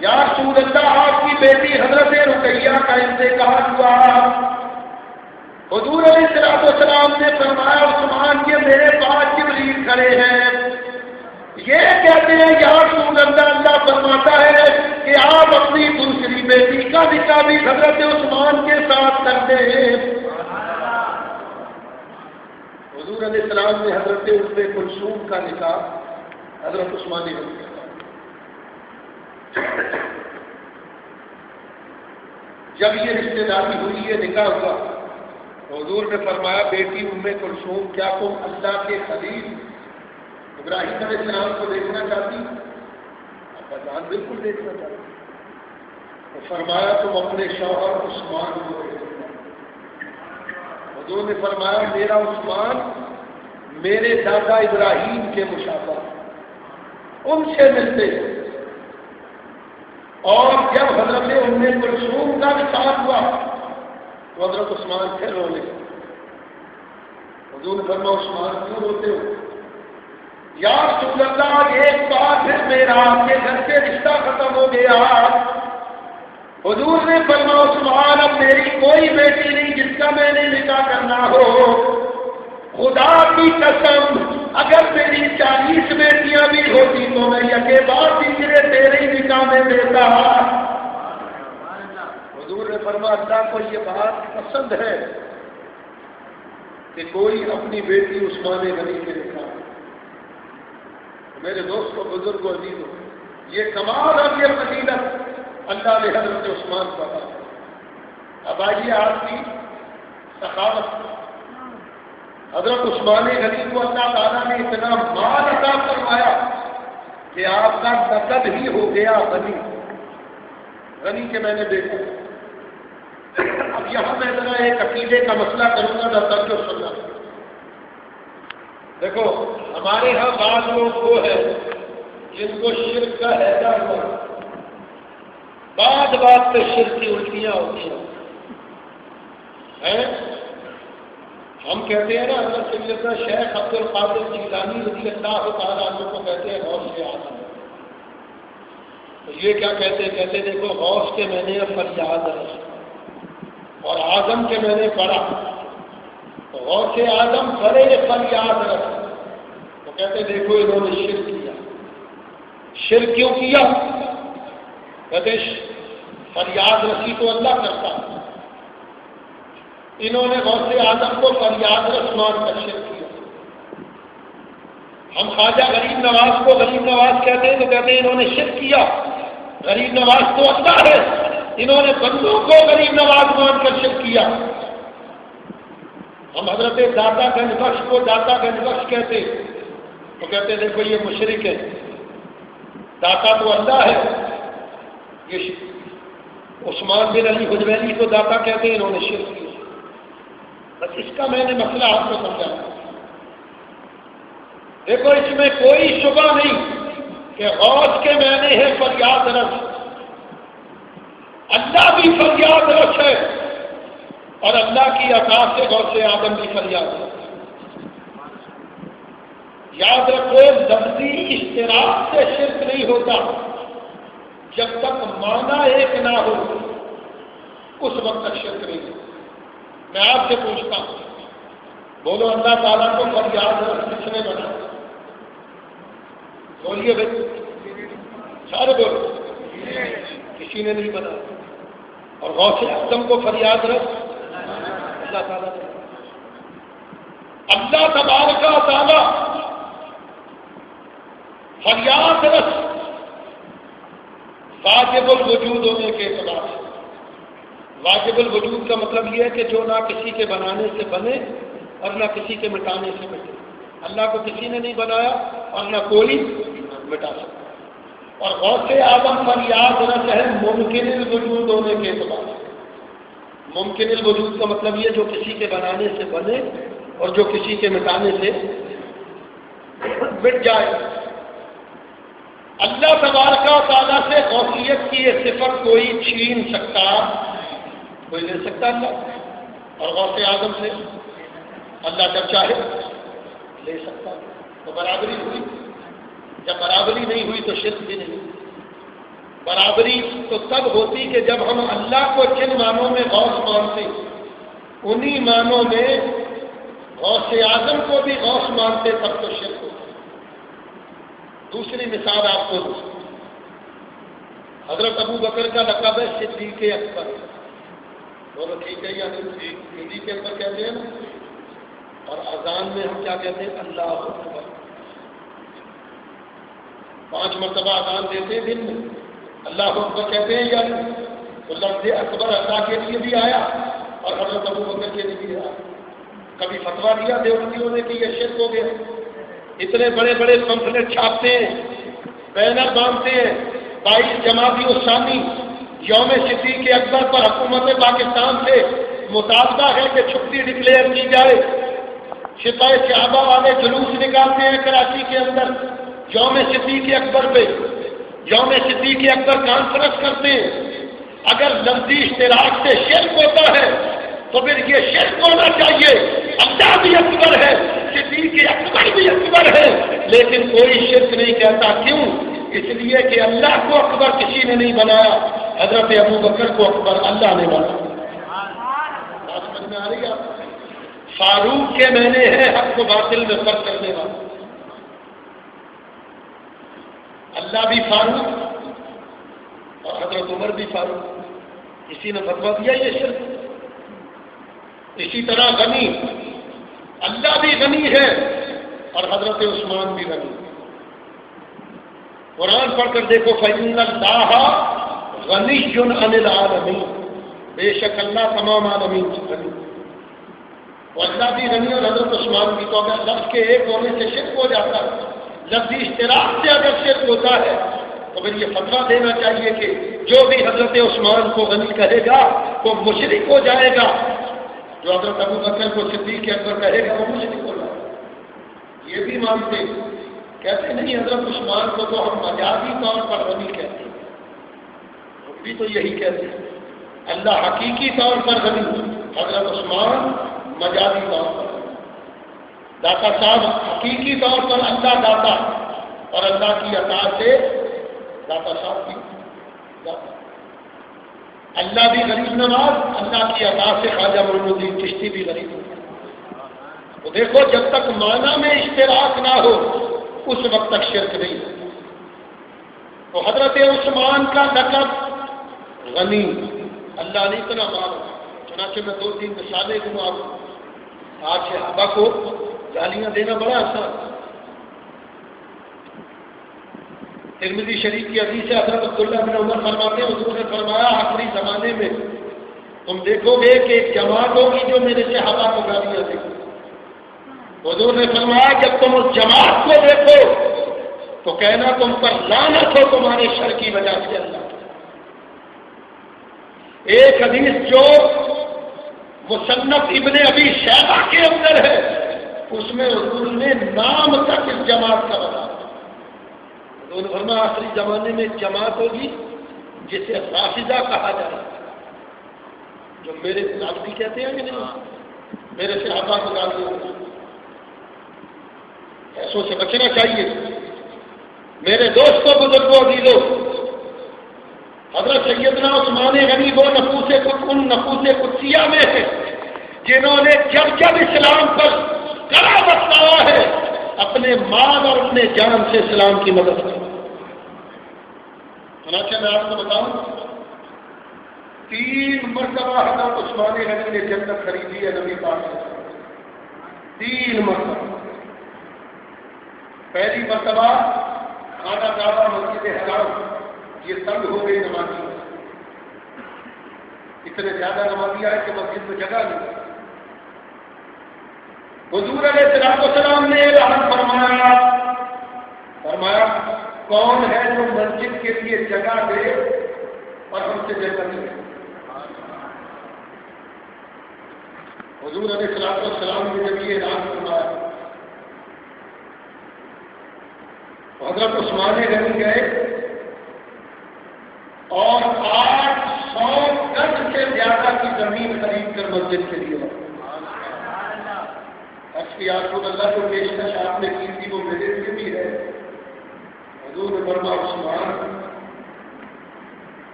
یا رسول اللہ آپ کی بیٹی حضرت رقیہ کا انتقال ہوا۔ حضور علیہ السلام نے فرمایا، عثمان یہ میرے پاس جبریل کھڑے ہیں، یہ کہتے ہیں یا رسول اللہ، اللہ فرماتا ہے کہ آپ اپنی دوسری بیٹی کا نکاح بھی حضرت عثمان کے ساتھ کر دیں۔ حضور علیہ السلام نے حضرت ام کلثوم کا نکاح حضرت عثمان نے کیا۔ جب یہ رشتے داری ہوئی، یہ نکاح ہوا، تو حضور نے فرمایا، بیٹی ام کلثوم کیا تم اللہ کے خلیل ابراہیم علیہ السلام کو دیکھنا چاہتی؟ ابا جان بالکل دیکھنا چاہتی۔ تو فرمایا تم اپنے شوہر عثمان کو دیکھنا۔ حضور نے فرمایا میرا عثمان میرے دادا ابراہیم کے مشابہ، ان سے ملتے۔ اور جب حضرت ام کلثوم کا وصال ہوا تو حضرت عثمان پھر رونے۔ حضور نے فرمایا عثمان کیوں روتے ہو؟ یا رسول اللہ ایک بار پھر میرا آپ کے گھر سے رشتہ ختم ہو گیا۔ حضور نے فرمایا عثمان اب میری کوئی بیٹی نہیں جس کا میں نے نکاح کرنا ہو، خدا کی قسم اگر میری 40 بیٹیاں بھی ہوتی تو میں یکے بعد تیسرے تیرے ہی نکاح میں دیتا۔ حضور نے فرمایا اللہ کو یہ بات پسند ہے کہ کوئی اپنی بیٹی عثمان غنی کے نکاح۔ میرے دوستوں بزرگوں عزیزوں، یہ کمال اور یہ فضیلت اللہ نے حضرت عثمان کو عطا کی۔ اب آئیے آپ کی سخاوت، حضرت عثمان غنی کو اللہ تعالیٰ نے اتنا مال عطا فرمایا کہ آپ کا نسب ہی ہو گیا غنی، غنی کے میں نے دیکھا۔ اب یہاں میں ذرا ایک عقیدے کا مسئلہ کروں گا، نہ توجہ سننا۔ دیکھو ہمارے ہاں بعض لوگ وہ ہے جن کو شرک کا حیدر ہوا، بات بات پہ شرک کی الٹیاں ہوتی ہیں۔ ہم کہتے ہیں نا حضرت سیدنا شیخ عبد القادر جیلانی رضی اللہ تعالیٰ عنہ کو کہتے ہیں غوث اعظم۔ تو یہ کیا کہتے ہیں؟ کہتے ہیں دیکھو غوث کے میں نے فریاد رس اور اعظم کے میں نے پڑھا، تو غوث اعظم بڑے فریاد رس، تو کہتے ہیں دیکھو انہوں نے شرک کیا۔ شرک کیوں کیا؟ کہتے ہیں فریاد رسی تو اللہ کرتا ہے، انہوں نے غوث اعظم کو فریاد رس مان کر شرک کیا۔ ہم خواجہ غریب نواز کو غریب نواز کہتے ہیں تو کہتے ہیں انہوں نے شرک کیا، غریب نواز تو اللہ ہے، انہوں نے بندوں کو غریب نواز مان کر شرک کیا۔ ہم حضرت داتا گنج بخش کو داتا گنج بخش کہتے تو کہتے دیکھو یہ مشرک ہے، داتا تو اللہ ہے، یہ عثمان بن علی حجویری کو داتا کہتے ہیں، انہوں نے شرک کیا۔ بس اس کا میں نے مسئلہ آپ کو سمجھا۔ دیکھو اس میں کوئی شبہ نہیں کہ غوث کے معنی ہے فریاد رس، اللہ بھی فریاد رس ہے اور اللہ کی عطا سے غوث اعظم بھی فریاد رس۔ یاد رکھو لفظی اشتراک سے شرک نہیں ہوتا، جب تک معنی ایک نہ ہو اس وقت تک شرک نہیں ہوتا۔ میں آپ سے پوچھتا ہوں، بولو اللہ تعالیٰ کو فریاد رس کس نے بنا؟ بولیے بھائی، سارے بولو، کسی نے نہیں بنا۔ اور غوث اعظم کو فریاد رس اللہ تعالیٰ نے، اللہ تبارک و تعالیٰ فریاد رس واجب الوجود ہونے کے اعتبار سے۔ واجب الوجود کا مطلب یہ ہے کہ جو نہ کسی کے بنانے سے بنے اور نہ کسی کے مٹانے سے مٹے۔ اللہ کو کسی نے نہیں بنایا اور نہ کوئی مٹا سکتا۔ اور غوث اعظم فریاد رس ہے ممکن الوجود ہونے کے اعتبار سے۔ ممکن الوجود کا مطلب یہ جو کسی کے بنانے سے بنے اور جو کسی کے مٹانے سے مٹ جائے۔ اللہ تبارک و تعالیٰ سے غوثیت کی یہ صفت کوئی چھین سکتا، کوئی لے سکتا اللہ، اور غوث اعظم سے اللہ جب چاہے لے سکتا۔ تو برابری ہوئی؟ جب برابری نہیں ہوئی تو شرک بھی نہیں۔ برابری تو تب ہوتی کہ جب ہم اللہ کو جن معنوں میں غوث مانتے انہی معنوں میں غوث اعظم کو بھی غوث مانتے، تب تو شرک ہوتا۔ دوسری مثال آپ کو دوں، حضرت ابو بکر کا لقب ہے صدیق اکبر۔ بولو ٹھیک ہے یا نہیں؟ صدیق اکبر کہتے ہیں نا، اور اذان میں ہم کیا کہتے ہیں؟ اللہ اکبر۔ 5 مرتبہ اذان دیتے ہیں دن میں، اللہ اکبر کہتے ہیں یا نہیں؟ تو لفظ اکبر اللہ کے لیے بھی آیا اور حضرت ابو بکر کے لیے بھی آیا۔ کبھی فتویٰ دیا دیوبندیوں نے کہ یہ شرک ہو گیا؟ اتنے بڑے بڑے پمفلٹ چھاپتے ہیں، بینر باندھتے ہیں، 22 جمادی الثانی یوم صدیق اکبر پر حکومت پاکستان سے مطالبہ ہے کہ چھٹی ڈکلیئر کی جائے۔ سپاہی صحابہ والے جلوس نکالتے ہیں کراچی کے اندر یوم صدیق اکبر پہ، یوم صدیق اکبر کانفرنس کرتے ہیں۔ اگر لفظی اشتراک سے شرک ہوتا ہے تو پھر یہ شرک ہونا چاہیے۔ اللہ بھی اکبر ہے، صدیق اکبر بھی اکبر ہے، لیکن کوئی شرک نہیں کہتا۔ کیوں؟ اس لیے کہ اللہ کو اکبر کسی نے نہیں بنایا، حضرت ابو بکر کو اکبر اللہ نے بنایا۔ بات سمجھ میں آ رہی ہے آپ؟ فاروق کے معنی ہے حق و باطل میں فرق کرنے والا۔ اللہ بھی فاروق اور حضرت عمر بھی فاروق، کسی نے فتویٰ دیا یہ شرک۔ اسی طرح غنی، اللہ بھی غنی ہے اور حضرت عثمان بھی غنی۔ قرآن پڑھ کر دیکھو، فَإِنَّ اللَّهَ غَنِيٌّ عَنِ الْعَالَمِينَ، بے شک اللہ تمام عالمین سے غنی۔ وہ اللہ بھی غنی اور حضرت عثمان بھی. تو اگر لفظ کے ایک ہونے سے شرک ہو جاتا ہے، لفظی اشتراک سے اگر شرک ہوتا ہے، تو پھر یہ فتویٰ دینا چاہیے کہ جو بھی حضرت عثمان کو غنی کہے گا وہ مشرک ہو جائے گا، جو حضرت ابو بکر کو صدیق اکبر کہے گا وہ مشرک ہو جائے گا. یہ بھی مانتے، کہتے نہیں حضرت عثمان کو تو ہم مجازی طور پر غنی کہتے ہیں، وہ بھی تو یہی کہتے ہیں. اللہ حقیقی طور پر غنی، حضرت عثمان مجازی طور پر. داتا صاحب حقیقی طور پر اللہ داتا، اور اللہ کی عطا سے داتا صاحب بھی داتا. اللہ بھی غریب نواز، اللہ کی عطا سے خواجہ معین الدین چشتی بھی غریب نواز. تو دیکھو جب تک معنی میں اشتراک نہ ہو اس وقت تک شرک نہیں. تو حضرت عثمان کا لقب غنی، اللہ نے اتنا مانا. چنانچہ میں 2-3 مثالیں دوں آپ کو. آج صحابہ کو گالیاں دینا بڑا آسان. ترمذی شریف کی حدیث سے حضرت عبداللہ بن عمر فرماتے ہیں حضور نے فرمایا آخری زمانے میں تم دیکھو گے کہ ایک جماعت ہوگی جو میرے صحابہ کو گالیاں دے گی. حضور نے فرمایا جب تم اس جماعت کو دیکھو تو کہنا تم پر لعنت ہو تمہارے شر کی وجہ سے اللہ. ایک حدیث جو مصنف ابن ابی شیبہ کے اندر ہے اس میں حضور نے نام تک اس جماعت کا بتایا. حضور نے فرمایا آخری زمانے میں ایک جماعت ہوگی جسے رافضہ کہا جائے، جو میرے رافضی کہتے ہیں کہ نہیں، میرے صحابہ کو گالی ہوگی. ایسوں سے بچنا چاہیے. میرے دوستوں بزرگوں عزیزوں، حضرت سیدنا عثمان غنی وہ ان نفوس قدسیہ میں ہے جنہوں نے جب جب اسلام پر کڑا بتایا ہے اپنے مال اور اپنے جان سے اسلام کی مدد کی. چنانچہ میں آپ کو بتاؤں 3 مرتبہ حضرت عثمان غنی نے جنت خریدی ہے نبی پاک سے. 3 مرتبہ. پہلی مرتبہ خانہ کعبہ مسجد حرام یہ تنگ ہو گئی نمازی، اتنے زیادہ نمازی آئے کہ مسجد میں جگہ نہیں. حضور علیہ السلام نے اعلان فرمایا کون ہے جو مسجد کے لیے جگہ دے اور ہم سے جنت لے. حضور علیہ السلام نے جب یہ اعلان فرمایا حضرت عثمان غنی گئے اور 800 گز سے زیادہ کی زمین خرید کر مسجد کے لیے رسول اللہ جو پیشکش آپ نے کی تھی وہ میرے لیے بھی ہے. حضور نے فرمایا عثمان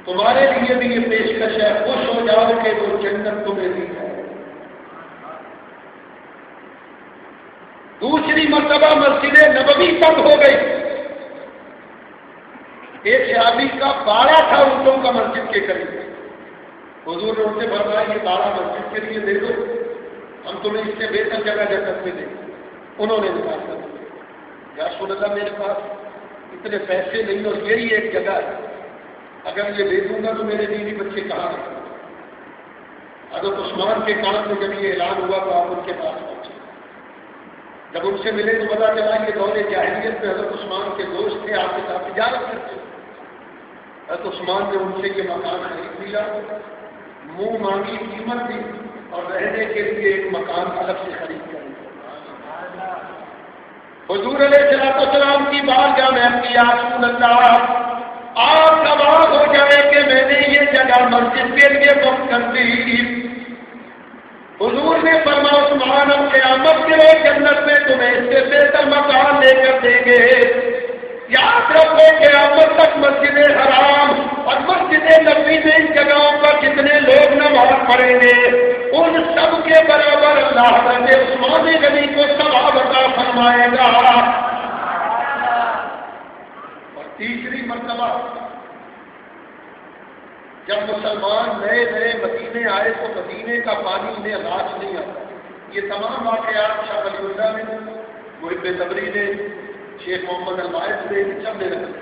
تمہارے لیے بھی یہ پیشکش ہے، خوش ہو جاؤ کہ وہ جنت تمہیں دی ہے. دوسری مرتبہ مسجد نبوی تک ہو گئی. ایک صحابی کا 12 تھا اونٹوں کا مسجد کے قریب. حضور نے ان سے فرمایا یہ 12 مسجد کے لیے دے دو، ہم تمہیں اس سے بہتر جگہ جنت میں دیں. انہوں نے نکال کر دیا. یا رسول اللہ میرے پاس اتنے پیسے نہیں اور یہی ایک جگہ ہے، اگر یہ دے دوں گا تو میرے بیوی بچے کہاں رہیں گے. حضرت عثمان کے کان میں جب یہ اعلان ہوا تو آپ ان کے پاس پہنچے. جب ان سے ملے تو پتا چلا یہ دور جاہلیت میں حضرت عثمان کے دوست تھے، آپ کے ساتھ تجارت کرتے تھے. حضرت عثمان نے ان سے یہ مکان خرید لیا، منہ مانگی قیمت دی اور رہنے کے لیے ایک مکان الگ سے خرید کر لیا. حضور علیہ السلام کی بارگاہ میں کیا رسول اللہ آپ گواہ ہو جائے کہ میں نے یہ جگہ مسجد کے لیے وقف کر دی. حضور نے فرمایا عثمان ہم قیامت کے روز جنت میں تمہیں اس سے بہتر مکان لے کر دیں گے. یاد رکھو قیامت تک مسجد حرام اور مسجد نبوی میں ان جگہوں پر جتنے لوگ نماز پڑھیں گے ان سب کے برابر اللہ حضرت عثمان غنی کو ثواب عطا فرمائے گا. اور تیسری مرتبہ جب مسلمان نئے نئے مدینے آئے تو مدینے کا پانی انہیں راس نہیں آتا. یہ تمام واقعات شاہ ولی اللہ نے، محب تبری نے، شیخ محمد الواعظ نے سب نے رکھا.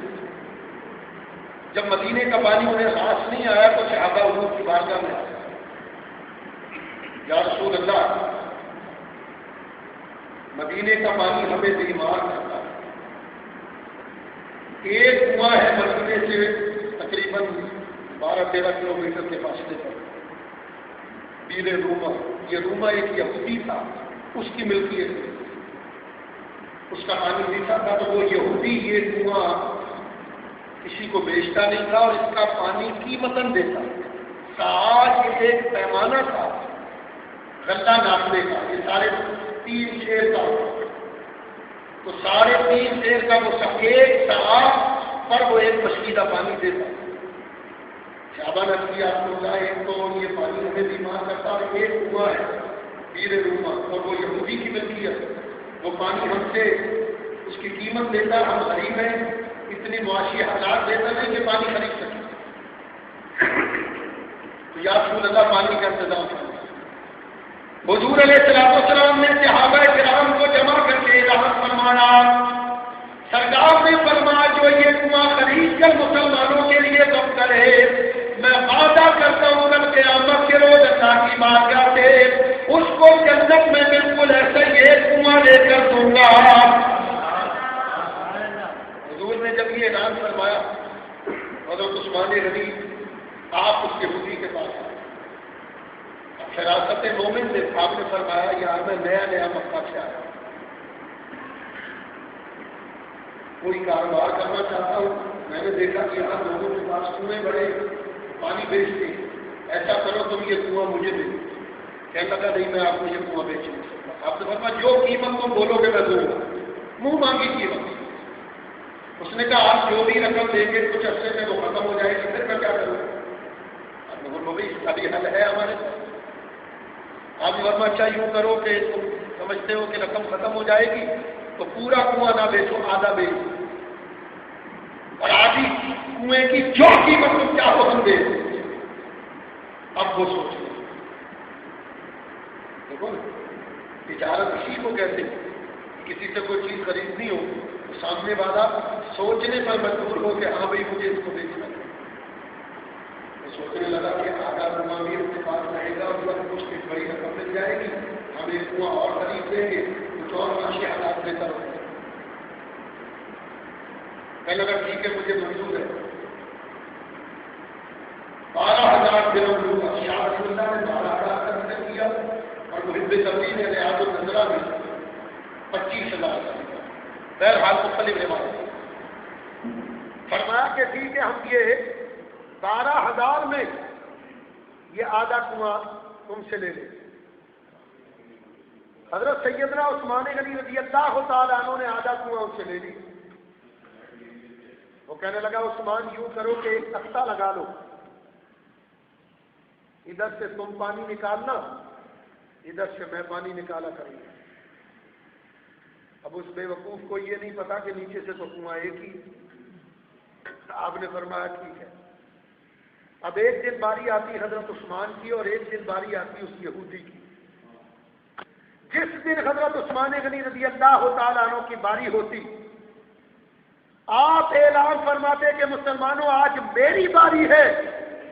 جب مدینے کا پانی انہیں راس نہیں آیا تو صحابہ حضور کی بارگاہ میں یا رسول اللہ مدینے کا پانی ہمیں بیمار کرتا ہے۔ ایک کنواں ہے مدینے سے تقریباً 12-13 کلومیٹر کے فاصلے پر، بیر روما۔ یہ روما ایک یہودی تھا، اس کی ملکیت ہے، اس کا پانی میٹھا تھا، تو وہ یہودی یہ کنواں کسی کو بیچتا نہیں تھا اور اس کا پانی قیمتاً دیتا۔ ساج یہ ایک پیمانہ تھا غلہ ناپنے کا، یہ 3.5 سیر کا، تو 3.5 سیر کا وہ سفید صاحب پر وہ ایک مشکیدہ پانی دیتا۔ شعبان اچھی آپ کو ایک تو یہ پانی ہمیں بیمار کرتا اور ایک کنواں ہے بیر روما اور وہ یہودی کی ملکیت، وہ پانی ہم سے اس کی قیمت دیتا، ہم غریب ہیں، اتنی معاشی حالات دیتا نہیں کہ پانی خرید سکے، تو یا رسول اللہ پانی کا انتظام کرنا۔ حضور علیہ السلام نے صحابہ کرام کو جمع کر کے اعلان فرمایا، سرکار نے فرمایا جو یہ کنواں خرید کر مسلمانوں کے لیے وقف کرے، میں وعدہ کرتا ہوں کل قیامت کے روز اللہ کی بارگاہ سے اس کو جنت میں بالکل ایسا یہ کنواں لے کر دوں گا۔ حضور نے جب یہ اعلان فرمایا، حضرت عثمان غنی آپ اس یہودی کے پاس آئے، حراست مومن سے آپ نے فرمایا یار میں نیا مکہ سے آیا، کوئی کاروبار کرنا چاہتا ہوں، میں نے دیکھا کہ یہاں لوگوں کے پاس کنویں بڑے پانی بیچتے، ایسا کرو تم یہ کنواں مجھے دے دو۔ کہنے لگا نہیں میں آپ کو یہ کنواں بیچ نہیں سکتا۔ آپ نے فرمایا جو قیمت تم بولو گے میں دوں گا، منہ مانگی قیمت۔ اس نے کہا آپ جو بھی رقم دیں گے کچھ عرصے میں وہ ختم ہو جائے گی، پھر میں کیا کروں؟ آپ نے فرمایا بھائی ابھی حل ہے ہمارے پاس۔ آپ نے فرمایا اچھا یوں کرو کہ تم سمجھتے ہو کہ رقم ختم ہو جائے گی تو پورا کنواں نہ بیچو، آدھا بیچو، اور آدھی کنویں کی جو قیمت تم چاہو ہم دے۔ اب وہ سوچ لو، دیکھو نا تجارت اسی کو کہتے ہیں، کسی سے کوئی چیز خریدنی ہو تو سامنے والا سوچنے پر مجبور ہو کہ ہاں بھائی مجھے اس کو بیچنا ہے۔ وہ سوچنے لگا کہ آدھا کنواں بھی اپنے پاس رہے گا اور جب کچھ کی بڑی رقم مل جائے گی ہم ایک کنواں اور خرید دیں گے، کچھ اور معاشی حالات بہتر ہو گئے۔ کہنے لگا ٹھیک ہے مجھے منظور ہے، 12,000 درہم لوں گا۔ شاہ رسول اللہ نے 12,000 کا ذکر کیا اور محب تبدیل نے ریاض النظرہ میں 25,000 کا ذکر۔ بہرحال مختلف روایت فرمایا کہ ٹھیک ہے ہم یہ 12,000 میں یہ آدھا کنواں تم سے لے لیں۔ حضرت سیدنا عثمان غنی رضی اللہ تعالیٰ عنہ نے آدھا کنواں ان سے لے لی۔ وہ کہنے لگا عثمان یوں کرو کہ ایک تختہ لگا لو، ادھر سے تم پانی نکالنا، ادھر سے میں پانی نکالا کروں گا۔ اب اس بے وقوف کو یہ نہیں پتا کہ نیچے سے تو کنواں ایک ہی۔ آپ نے فرمایا ٹھیک ہے۔ اب ایک دن باری آتی حضرت عثمان کی اور ایک دن باری آتی اس یہودی کی۔ جس دن حضرت عثمان غنی رضی اللہ تعالیٰ عنہ کی باری ہوتی، آپ اعلان فرماتے کہ مسلمانوں آج میری باری ہے،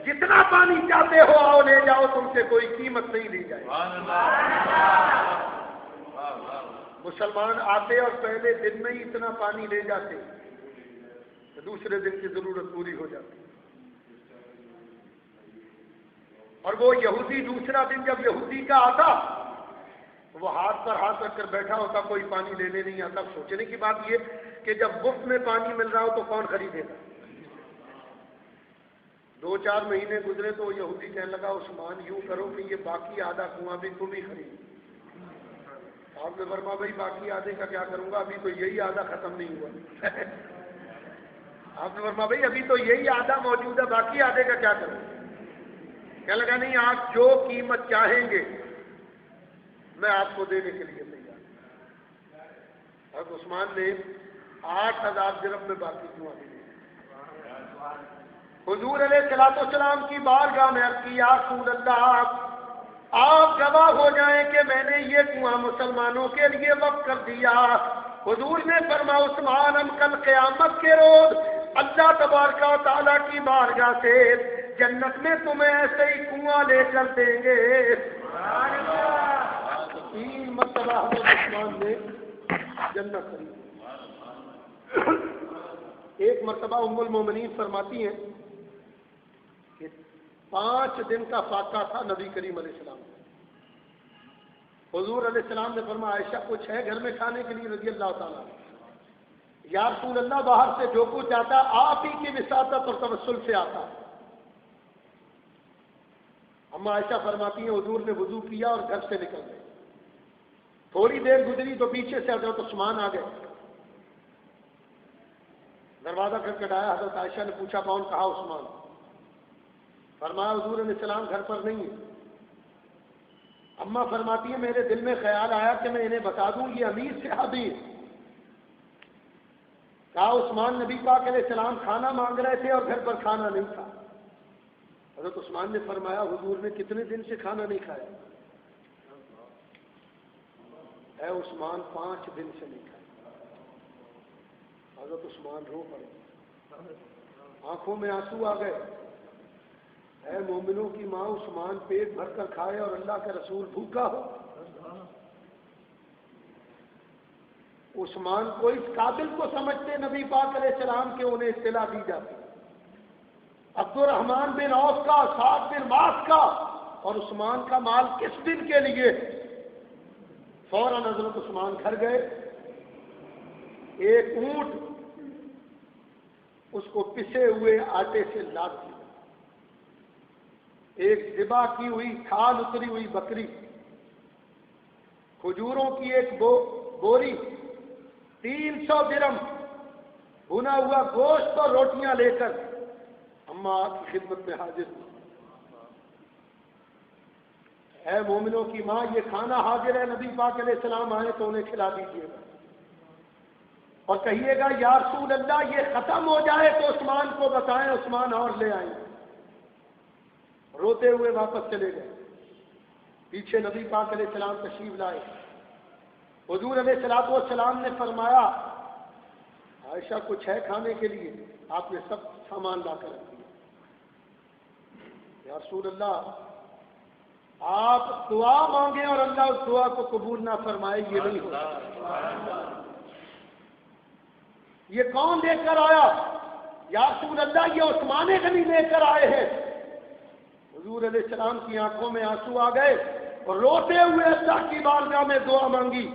جتنا پانی چاہتے ہو آؤ لے جاؤ، تم سے کوئی قیمت نہیں لی جائے۔ مسلمان آتے اور پہلے دن میں ہی اتنا پانی لے جاتے، دوسرے دن کی ضرورت پوری ہو جاتی۔ اور وہ یہودی دوسرا دن جب یہودی کا آتا، وہ ہاتھ پر ہاتھ رکھ کر بیٹھا ہوتا، کوئی پانی لینے نہیں آتا۔ سوچنے کی بات یہ کہ جب مفت میں پانی مل رہا ہو تو کون خریدے گا؟ 2-4 مہینے گزرے تو یہودی کہنے لگا عثمان یوں کرو کہ یہ باقی آدھا کنواں بھی تم ہی خرید۔ آپ نے فرمایا بھائی باقی آدھے کا کیا کروں گا، ابھی تو یہی آدھا ختم نہیں ہوا۔ آپ نے فرمایا بھائی ابھی تو یہی آدھا موجود ہے، باقی آدھے کا کیا کروں؟ کہنے لگا نہیں آپ جو قیمت چاہیں گے میں آپ کو دینے کے لیے تیار ہوں۔ حضرت عثمان نے 8,000 درہم میں باقی کنواں بھی دیا۔ حضور علیہ السلام کی بارگاہ میں عرض کی یا رسول اللہ آپ گواہ ہو جائیں کہ میں نے یہ کنواں مسلمانوں کے لیے وقف کر دیا۔ حضور نے فرمایا عثمان ہم کل قیامت کے روز اللہ تبارک و تعالیٰ کی بارگاہ سے جنت میں تمہیں ایسے ہی کنواں لے کر دیں گے۔ 3 مرتبہ حضرت عثمان نے جنت خریدی. ایک مرتبہ ام المومنین فرماتی ہیں کہ 5 دن کا فاقہ تھا نبی کریم علیہ السلام. حضور علیہ السلام نے فرمایا عائشہ کچھ ہے گھر میں کھانے کے لیے؟ رضی اللہ تعالیٰ. یا رسول اللہ باہر سے جو کچھ آتا آپ ہی کی وساطت اور توسل سے آتا. اما عائشہ فرماتی ہیں حضور نے وضو کیا اور گھر سے نکل گئے. تھوڑی دیر گزری تو پیچھے سے حضرت عثمان آ گئے. دروازہ کھٹکھٹایا. حضرت عائشہ نے پوچھا کون؟ کہا عثمان. فرمایا حضور علیہ السلام گھر پر نہیں ہے. اما فرماتی ہے میرے دل میں خیال آیا کہ میں انہیں بتا دوں یہ امیر صحابی ہے. کہا عثمان نبی پاک علیہ السلام کھانا مانگ رہے تھے اور گھر پر کھانا نہیں تھا. حضرت عثمان نے فرمایا حضور نے کتنے دن سے کھانا نہیں کھایا؟ اے عثمان 5 دن سے نہیں کھایا. حضرت عثمان رو پڑے, آنکھوں میں آنسو آ گئے. اے مومنوں کی ماں عثمان پیٹ بھر کر کھائے اور اللہ کا رسول بھوکا ہو. عثمان کو اس قابل کو سمجھتے نبی پاک علیہ السلام کے انہیں اطلاع دی جاتی. عبد الرحمن بن عوف کا, سعد بن معاذ کا اور عثمان کا مال کس دن کے لیے؟ فوراً حضرت عثمان گھر گئے. ایک اونٹ اس کو پسے ہوئے آٹے سے لاد دیا. ایک ذبح کی ہوئی کھال اتری ہوئی بکری, کھجوروں کی ایک بوری, 300 درم بھنا ہوا گوشت اور روٹیاں لے کر اما کی خدمت میں حاضر ہوئی. اے مومنوں کی ماں یہ کھانا حاضر ہے, نبی پاک علیہ السلام آئے تو انہیں کھلا دیجیے گا اور کہیے گا یا رسول اللہ یہ ختم ہو جائے تو عثمان کو بتائیں, عثمان اور لے آئیں. روتے ہوئے واپس چلے گئے. پیچھے نبی پاک علیہ السلام تشریف لائے. حضور علیہ الصلوۃ والسلام نے فرمایا عائشہ کچھ ہے کھانے کے لیے؟ آپ نے سب سامان لا کر رکھ دیا. یا رسول اللہ آپ دعا مانگیں اور اللہ اس دعا کو قبول نہ فرمائے, یہ نہیں ہوتا. یہ کون لے کر آیا؟ یا رسول اللہ یہ عثمان غنی لے کر آئے ہیں. حضور علیہ السلام کی آنکھوں میں آنسو آ گئے اور روتے ہوئے اللہ کی بارگاہ میں دعا مانگی,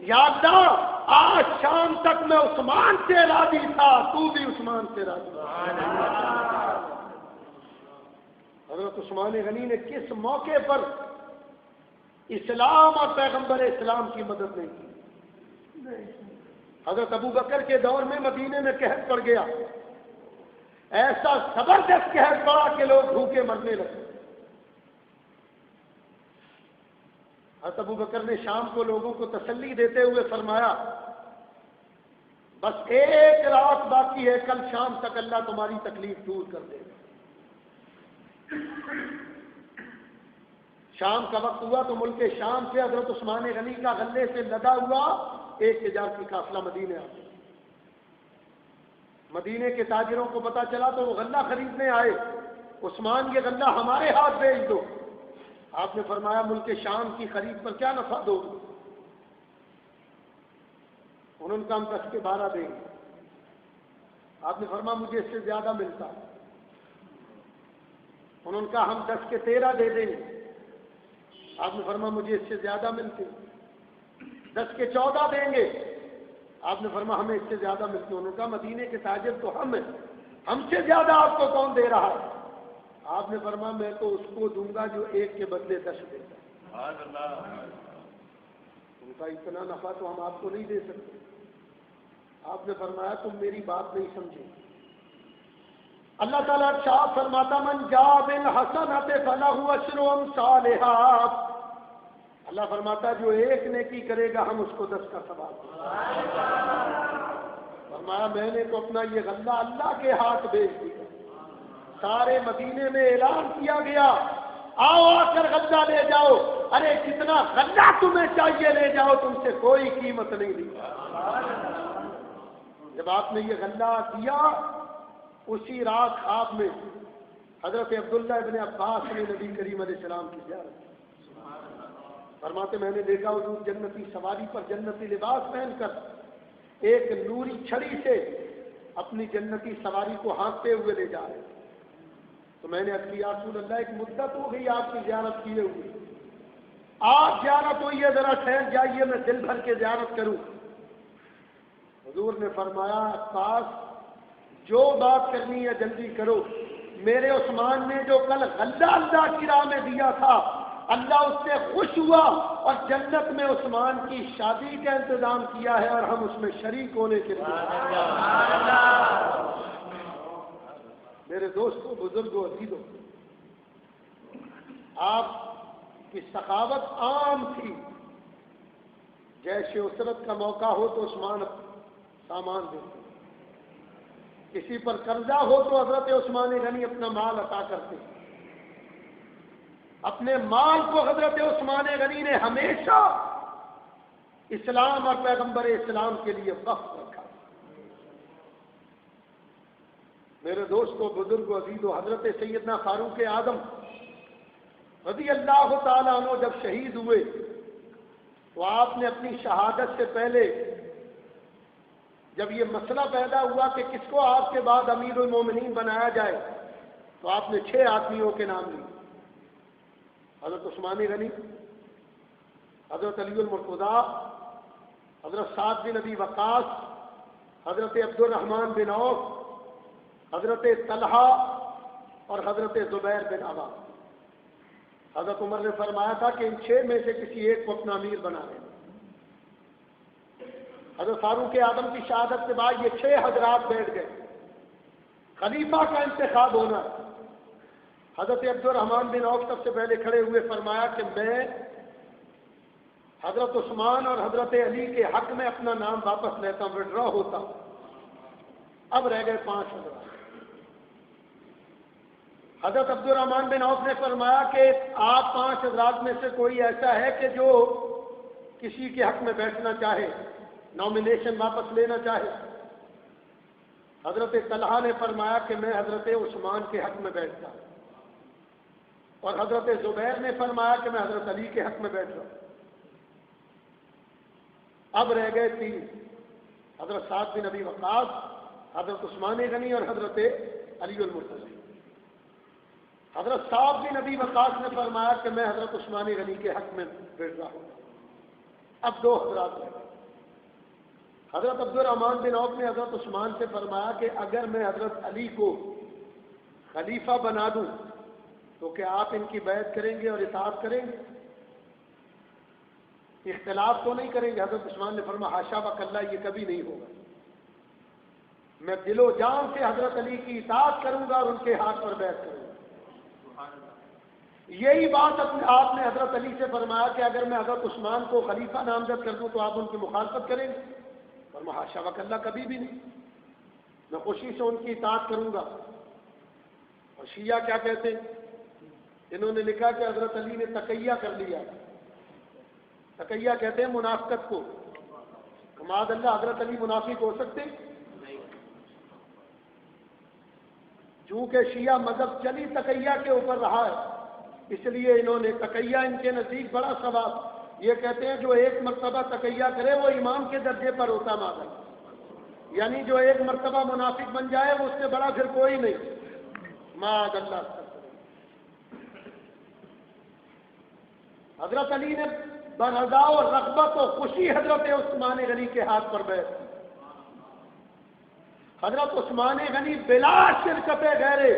یا اللہ آج شام تک میں عثمان سے راضی تھا, تو بھی عثمان سے راضی. حضرت عثمان غنی نے کس موقع پر اسلام اور پیغمبر اسلام کی مدد نہیں کی؟ حضرت ابو بکر کے دور میں مدینے میں قحط پڑ گیا. ایسا زبردست قحط پڑا کہ لوگ بھوکے مرنے لگے. حضرت ابو بکر نے شام کو لوگوں کو تسلی دیتے ہوئے فرمایا بس 1 رات باقی ہے, کل شام تک اللہ تمہاری تکلیف دور کر دے گا. شام کا وقت ہوا تو ملک شام سے حضرت عثمان غنی کا غلے سے لدا ہوا 1 تجارتی قافلہ مدینے آ گیا. مدینے کے تاجروں کو پتا چلا تو وہ غلہ خریدنے آئے. عثمان یہ غلہ ہمارے ہاتھ بھیج دو. آپ نے فرمایا ملک شام کی خرید پر کیا نفع دو گے؟ انہوں نے کہا ہم 10 کے 12 دیں گے. آپ نے فرمایا مجھے اس سے زیادہ ملتا. انہوں نے کہا ہم 10 کے 13 دے دیں گے. آپ نے فرمایا مجھے اس سے زیادہ ملتے. 10 کے 14 دیں گے. آپ نے فرمایا ہمیں اس سے زیادہ ملتے. انہوں نے کہا مدینے کے تاجر تو ہم ہیں, ہم سے زیادہ آپ کو کون دے رہا ہے؟ آپ نے فرمایا میں تو اس کو دوں گا جو 1 کے بدلے 10 دیتا ہے. ان کا اتنا نفع تو ہم آپ کو نہیں دے سکتے. آپ نے فرمایا تم میری بات نہیں سمجھے. اللہ تعالیٰ شاہ فرماتا من جاء بالحسنۃ فلہ عشر امثالھا. اللہ فرماتا جو 1 نیکی کرے گا ہم اس کو 10 کا ثواب دیں گے. فرمایا میں نے تو اپنا یہ غلہ اللہ کے ہاتھ بھیج دیا. سارے مدینے میں اعلان کیا گیا آؤ آ کر غلہ لے جاؤ. ارے جتنا غلہ تمہیں چاہیے لے جاؤ, تم سے کوئی قیمت نہیں لی. جب آپ نے یہ غلہ دیا اسی رات خواب میں حضرت عبداللہ ابن عباس نے نبی کریم علیہ السلام کی زیارت کی. فرماتے میں نے دیکھا حضور جنتی سواری پر جنتی لباس پہن کر ایک نوری چھڑی سے اپنی جنتی سواری کو ہانکتے ہوئے لے جا رہے. تو میں نے عرض کیا یا رسول اللہ ایک مدت ہو گئی آپ کی زیارت کیے ہوئے, آپ زیارت ہوئی ہے, ذرا ٹھہر جائیے میں دل بھر کے زیارت کروں. حضور نے فرمایا عباس جو بات کرنی ہے جلدی کرو, میرے عثمان نے جو کل غلہ اللہ کی راہ میں دیا تھا اللہ اس سے خوش ہوا اور جنت میں عثمان کی شادی کا انتظام کیا ہے اور ہم اس میں شریک ہونے کے لیے. میرے دوستوں بزرگوں عزیزوں, آپ کی سخاوت عام تھی. جیش اسرت کا موقع ہو تو عثمان سامان دیتے, کسی پر قرضہ ہو تو حضرت عثمان غنی اپنا مال عطا کرتے. اپنے مال کو حضرت عثمان غنی نے ہمیشہ اسلام اور پیغمبر اسلام کے لیے وقف رکھا. میرے دوستوں بزرگوں عزیزوں, حضرت سیدنا فاروق اعظم رضی اللہ تعالیٰ عنہ جب شہید ہوئے تو آپ نے اپنی شہادت سے پہلے جب یہ مسئلہ پیدا ہوا کہ کس کو آپ کے بعد امیر المومنین بنایا جائے تو آپ نے 6 آدمیوں کے نام لیے. حضرت عثمان غنی, حضرت علی المرتضیٰ, حضرت سعد بن ابی وقاص, حضرت عبد الرحمن بن عوف, حضرت طلحہ اور حضرت زبیر بن عوام. حضرت عمر نے فرمایا تھا کہ ان 6 میں سے کسی ایک کو اپنا امیر بنا لیں. حضرت فاروق اعظم کی شہادت کے بعد یہ 6 حضرات بیٹھ گئے, خلیفہ کا انتخاب ہونا. حضرت عبد الرحمن بن عوف سب سے پہلے کھڑے ہوئے, فرمایا کہ میں حضرت عثمان اور حضرت علی کے حق میں اپنا نام واپس لیتا ہوں, وڈرا ہوتا ہوں. اب رہ گئے 5 حضرات. حضرت عبد الرحمن بن عوف نے فرمایا کہ آپ 5 حضرات میں سے کوئی ایسا ہے کہ جو کسی کے حق میں بیٹھنا چاہے, نامینیشن واپس لینا چاہے. حضرت طلحہ نے فرمایا کہ میں حضرت عثمان کے حق میں بیٹھتا ہوں, اور حضرت زبیر نے فرمایا کہ میں حضرت علی کے حق میں بیٹھ رہا ہوں. اب رہ گئے 3, حضرت سعد بن ابی وقاص, حضرت عثمان غنی اور حضرت علی المرتضی. حضرت سعد بن ابی وقاص نے فرمایا کہ میں حضرت عثمان غنی کے حق میں بیٹھ رہا ہوں. اب 2 حضرات رہ گئے. حضرت عبد الرحمن بن عوف نے حضرت عثمان سے فرمایا کہ اگر میں حضرت علی کو خلیفہ بنا دوں تو کیا آپ ان کی بیعت کریں گے اور اطاعت کریں گے, اختلاف تو نہیں کریں گے؟ حضرت عثمان نے فرمایا حاشا وکلا, یہ کبھی نہیں ہوگا. میں دل و جان سے حضرت علی کی اطاعت کروں گا اور ان کے ہاتھ پر بیعت کروں گا. یہی بات آپ نے حضرت علی سے فرمایا کہ اگر میں حضرت عثمان کو خلیفہ نامزد کر دوں تو آپ ان کی مخالفت کریں گے؟ فرمایا حاشا وکلا, کبھی بھی نہیں, میں خوشی سے ان کی اطاعت کروں گا. اور شیعہ کیا کہتے ہیں؟ انہوں نے لکھا کہ حضرت علی نے تقیہ کر لیا. تقیہ کہتے ہیں منافقت کو. معاذ اللہ, حضرت علی منافق ہو سکتے؟ چونکہ شیعہ مذہب چلی تقیہ کے اوپر رہا ہے اس لیے انہوں نے تقیہ ان کے نزدیک بڑا ثواب. یہ کہتے ہیں جو ایک مرتبہ تقیہ کرے وہ امام کے درجے پر ہوتا معاذ اللہ, یعنی جو ایک مرتبہ منافق بن جائے وہ اس سے بڑا پھر کوئی نہیں معاذ اللہ. حضرت علی نے برضا و رغبت و خوشی حضرت عثمان غنی کے ہاتھ پر بیعت کی. حضرت عثمان غنی بلا شرکت غیرے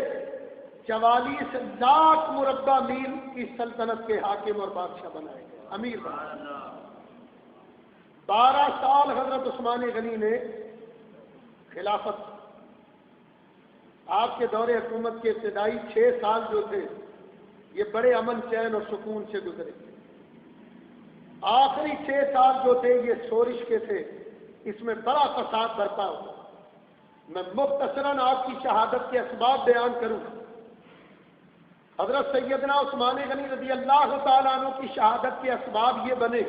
44 لاکھ مربع میل کی سلطنت کے حاکم اور بادشاہ بنائے گئے, امیر بنائے. 12 سال حضرت عثمان غنی نے خلافت. آپ کے دور حکومت کے ابتدائی 6 سال جو تھے یہ بڑے امن چین اور سکون سے گزرے. آخری 6 سال جو تھے یہ شورش کے تھے, اس میں بڑا فساد برپا ہوا. میں مختصراً آپ کی شہادت کے اسباب بیان کروں. حضرت سیدنا عثمان غنی رضی اللہ تعالیٰ عنہ کی شہادت کے اسباب یہ بنے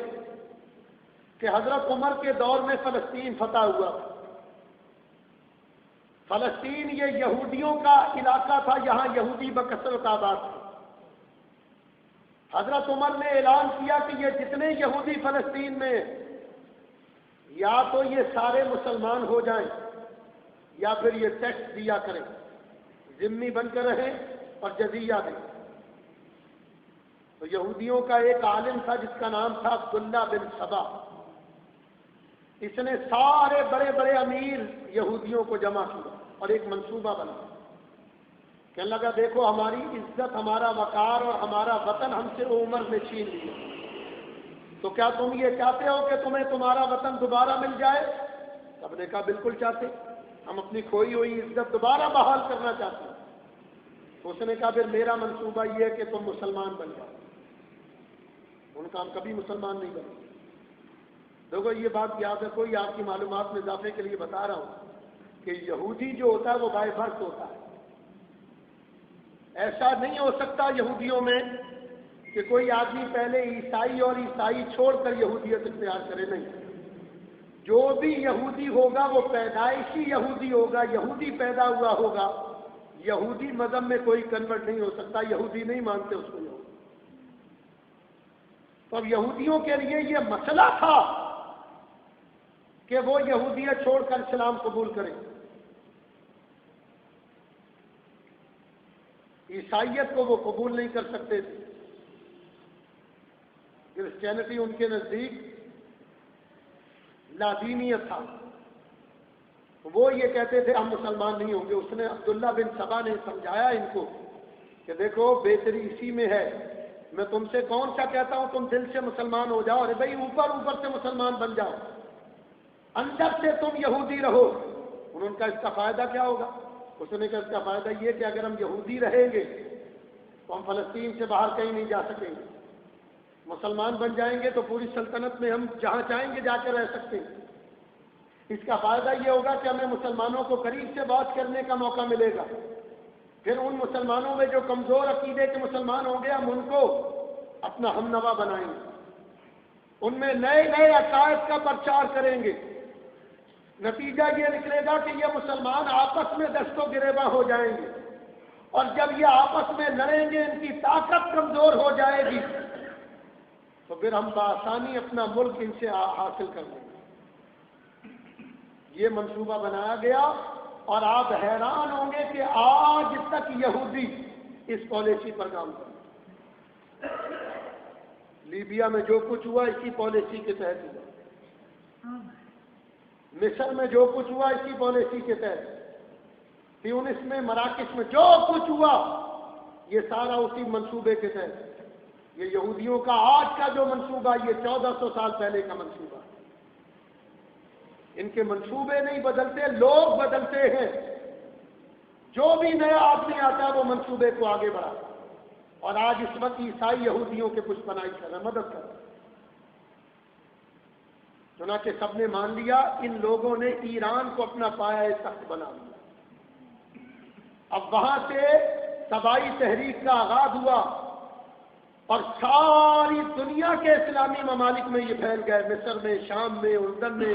کہ حضرت عمر کے دور میں فلسطین فتح ہوا. فلسطین یہ یہودیوں کا علاقہ تھا, یہاں یہودی بکثرت آباد تھے. حضرت عمر نے اعلان کیا کہ یہ جتنے یہودی فلسطین میں ہیں، یا تو یہ سارے مسلمان ہو جائیں یا پھر یہ ٹیکس دیا کریں، ذمہ بن کر رہیں اور جزیہ دیں۔ تو یہودیوں کا ایک عالم تھا جس کا نام تھا عبداللہ بن سبا، اس نے سارے بڑے بڑے امیر یہودیوں کو جمع کیا اور ایک منصوبہ بنا، کہنے لگا دیکھو ہماری عزت، ہمارا وقار اور ہمارا وطن ہم سے عمر نے چھین لیا، تو کیا تم یہ چاہتے ہو کہ تمہیں تمہارا وطن دوبارہ مل جائے؟ سب نے کہا بالکل چاہتے، ہم اپنی کھوئی ہوئی عزت دوبارہ بحال کرنا چاہتے ہیں۔ تو اس نے کہا پھر میرا منصوبہ یہ ہے کہ تم مسلمان بن جاؤ۔ ان کا ہم کبھی مسلمان نہیں بنے۔ دیکھو یہ بات یاد رکھو، یہ آپ کی معلومات میں اضافے کے لیے بتا رہا ہوں کہ یہودی جو ہوتا ہے وہ بائی برتھ ہوتا ہے۔ ایسا نہیں ہو سکتا یہودیوں میں کہ کوئی آدمی پہلے عیسائی اور عیسائی چھوڑ کر یہودیت اختیار کرے، نہیں۔ جو بھی یہودی ہوگا وہ پیدائشی یہودی ہوگا، یہودی پیدا ہوا ہوگا، یہودی مذہب میں کوئی کنورٹ نہیں ہو سکتا، یہودی نہیں مانتے اس کو۔ تو اب یہودیوں کے لیے یہ مسئلہ تھا کہ وہ یہودیت چھوڑ کر اسلام قبول کریں۔ عیسائیت کو وہ قبول نہیں کر سکتے تھے، کرسچینٹی ان کے نزدیک لادینیت تھا، وہ یہ کہتے تھے ہم مسلمان نہیں ہوں گے۔ اس نے عبداللہ بن سبا نے سمجھایا ان کو کہ دیکھو بہتری اسی میں ہے، میں تم سے کون سا کہتا ہوں تم دل سے مسلمان ہو جاؤ، ارے بھائی اوپر اوپر سے مسلمان بن جاؤ، اندر سے تم یہودی رہو۔ انہوں نے کہا اس کا فائدہ کیا ہوگا؟ اس نے کہا اس کا فائدہ یہ کہ اگر ہم یہودی رہیں گے تو ہم فلسطین سے باہر کہیں نہیں جا سکیں گے، مسلمان بن جائیں گے تو پوری سلطنت میں ہم جہاں چاہیں گے جا کے رہ سکتے ہیں۔ اس کا فائدہ یہ ہوگا کہ ہمیں مسلمانوں کو قریب سے بات کرنے کا موقع ملے گا، پھر ان مسلمانوں میں جو کمزور عقیدے کے مسلمان ہوں گے ہم ان کو اپنا ہم نوا بنائیں گے، ان میں نئے نئے عقائد کا پرچار کریں گے۔ نتیجہ یہ نکلے گا کہ یہ مسلمان آپس میں دست و گریباں ہو جائیں گے، اور جب یہ آپس میں لڑیں گے ان کی طاقت کمزور ہو جائے گی تو پھر ہم بآسانی اپنا ملک ان سے حاصل کر لیں گے۔ یہ منصوبہ بنایا گیا، اور آپ حیران ہوں گے کہ آج تک یہودی اس پالیسی پر کام کر رہے ہیں۔ لیبیا میں جو کچھ ہوا اسی پالیسی کے تحت ہوا، مصر میں جو کچھ ہوا اسی پالیسی کے تحت، تیونس میں، مراکش میں جو کچھ ہوا یہ سارا اسی منصوبے کے تحت۔ یہ یہودیوں کا آج کا جو منصوبہ یہ 1400 سال پہلے کا منصوبہ۔ ان کے منصوبے نہیں بدلتے، لوگ بدلتے ہیں۔ جو بھی نیا آدمی آتا ہے وہ منصوبے کو آگے بڑھاتا ہے، اور آج اس وقت عیسائی یہودیوں کے کچھ پناہی کر رہے ہیں، مدد کر رہے ہیں۔ چنانچہ سب نے مان لیا، ان لوگوں نے ایران کو اپنا پایہ تخت بنا لیا۔ اب وہاں سے سبائی تحریک کا آغاز ہوا اور ساری دنیا کے اسلامی ممالک میں یہ پھیل گئے، مصر میں، شام میں، اردن میں،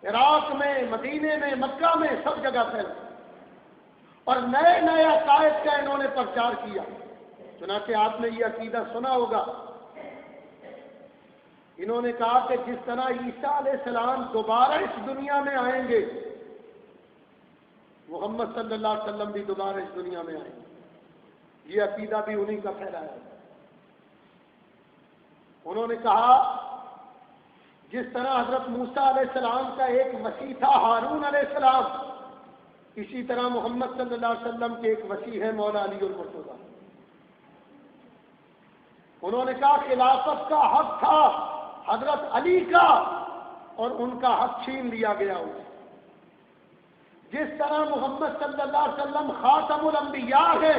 عراق میں، مدینے میں، مکہ میں، سب جگہ پھیل گئے، اور نئے نئے عقائد کا انہوں نے پرچار کیا۔ چنانچہ آپ نے یہ عقیدہ سنا ہوگا، انہوں نے کہا کہ جس طرح عیسیٰ علیہ السلام دوبارہ اس دنیا میں آئیں گے، محمد صلی اللہ علیہ وسلم بھی دوبارہ اس دنیا میں آئیں گے۔ یہ عقیدہ بھی انہی کا پھیلایا۔ انہوں نے کہا جس طرح حضرت موسیٰ علیہ السلام کا ایک وصی تھا ہارون علیہ السلام، اسی طرح محمد صلی اللہ علیہ وسلم کے ایک وصی ہے مولا علی المرتضیٰ۔ انہوں نے کہا خلافت کا حق تھا حضرت علی کا، اور ان کا حق چھین لیا گیا اسے۔ جس طرح محمد صلی اللہ علیہ وسلم خاتم الانبیاء ہے،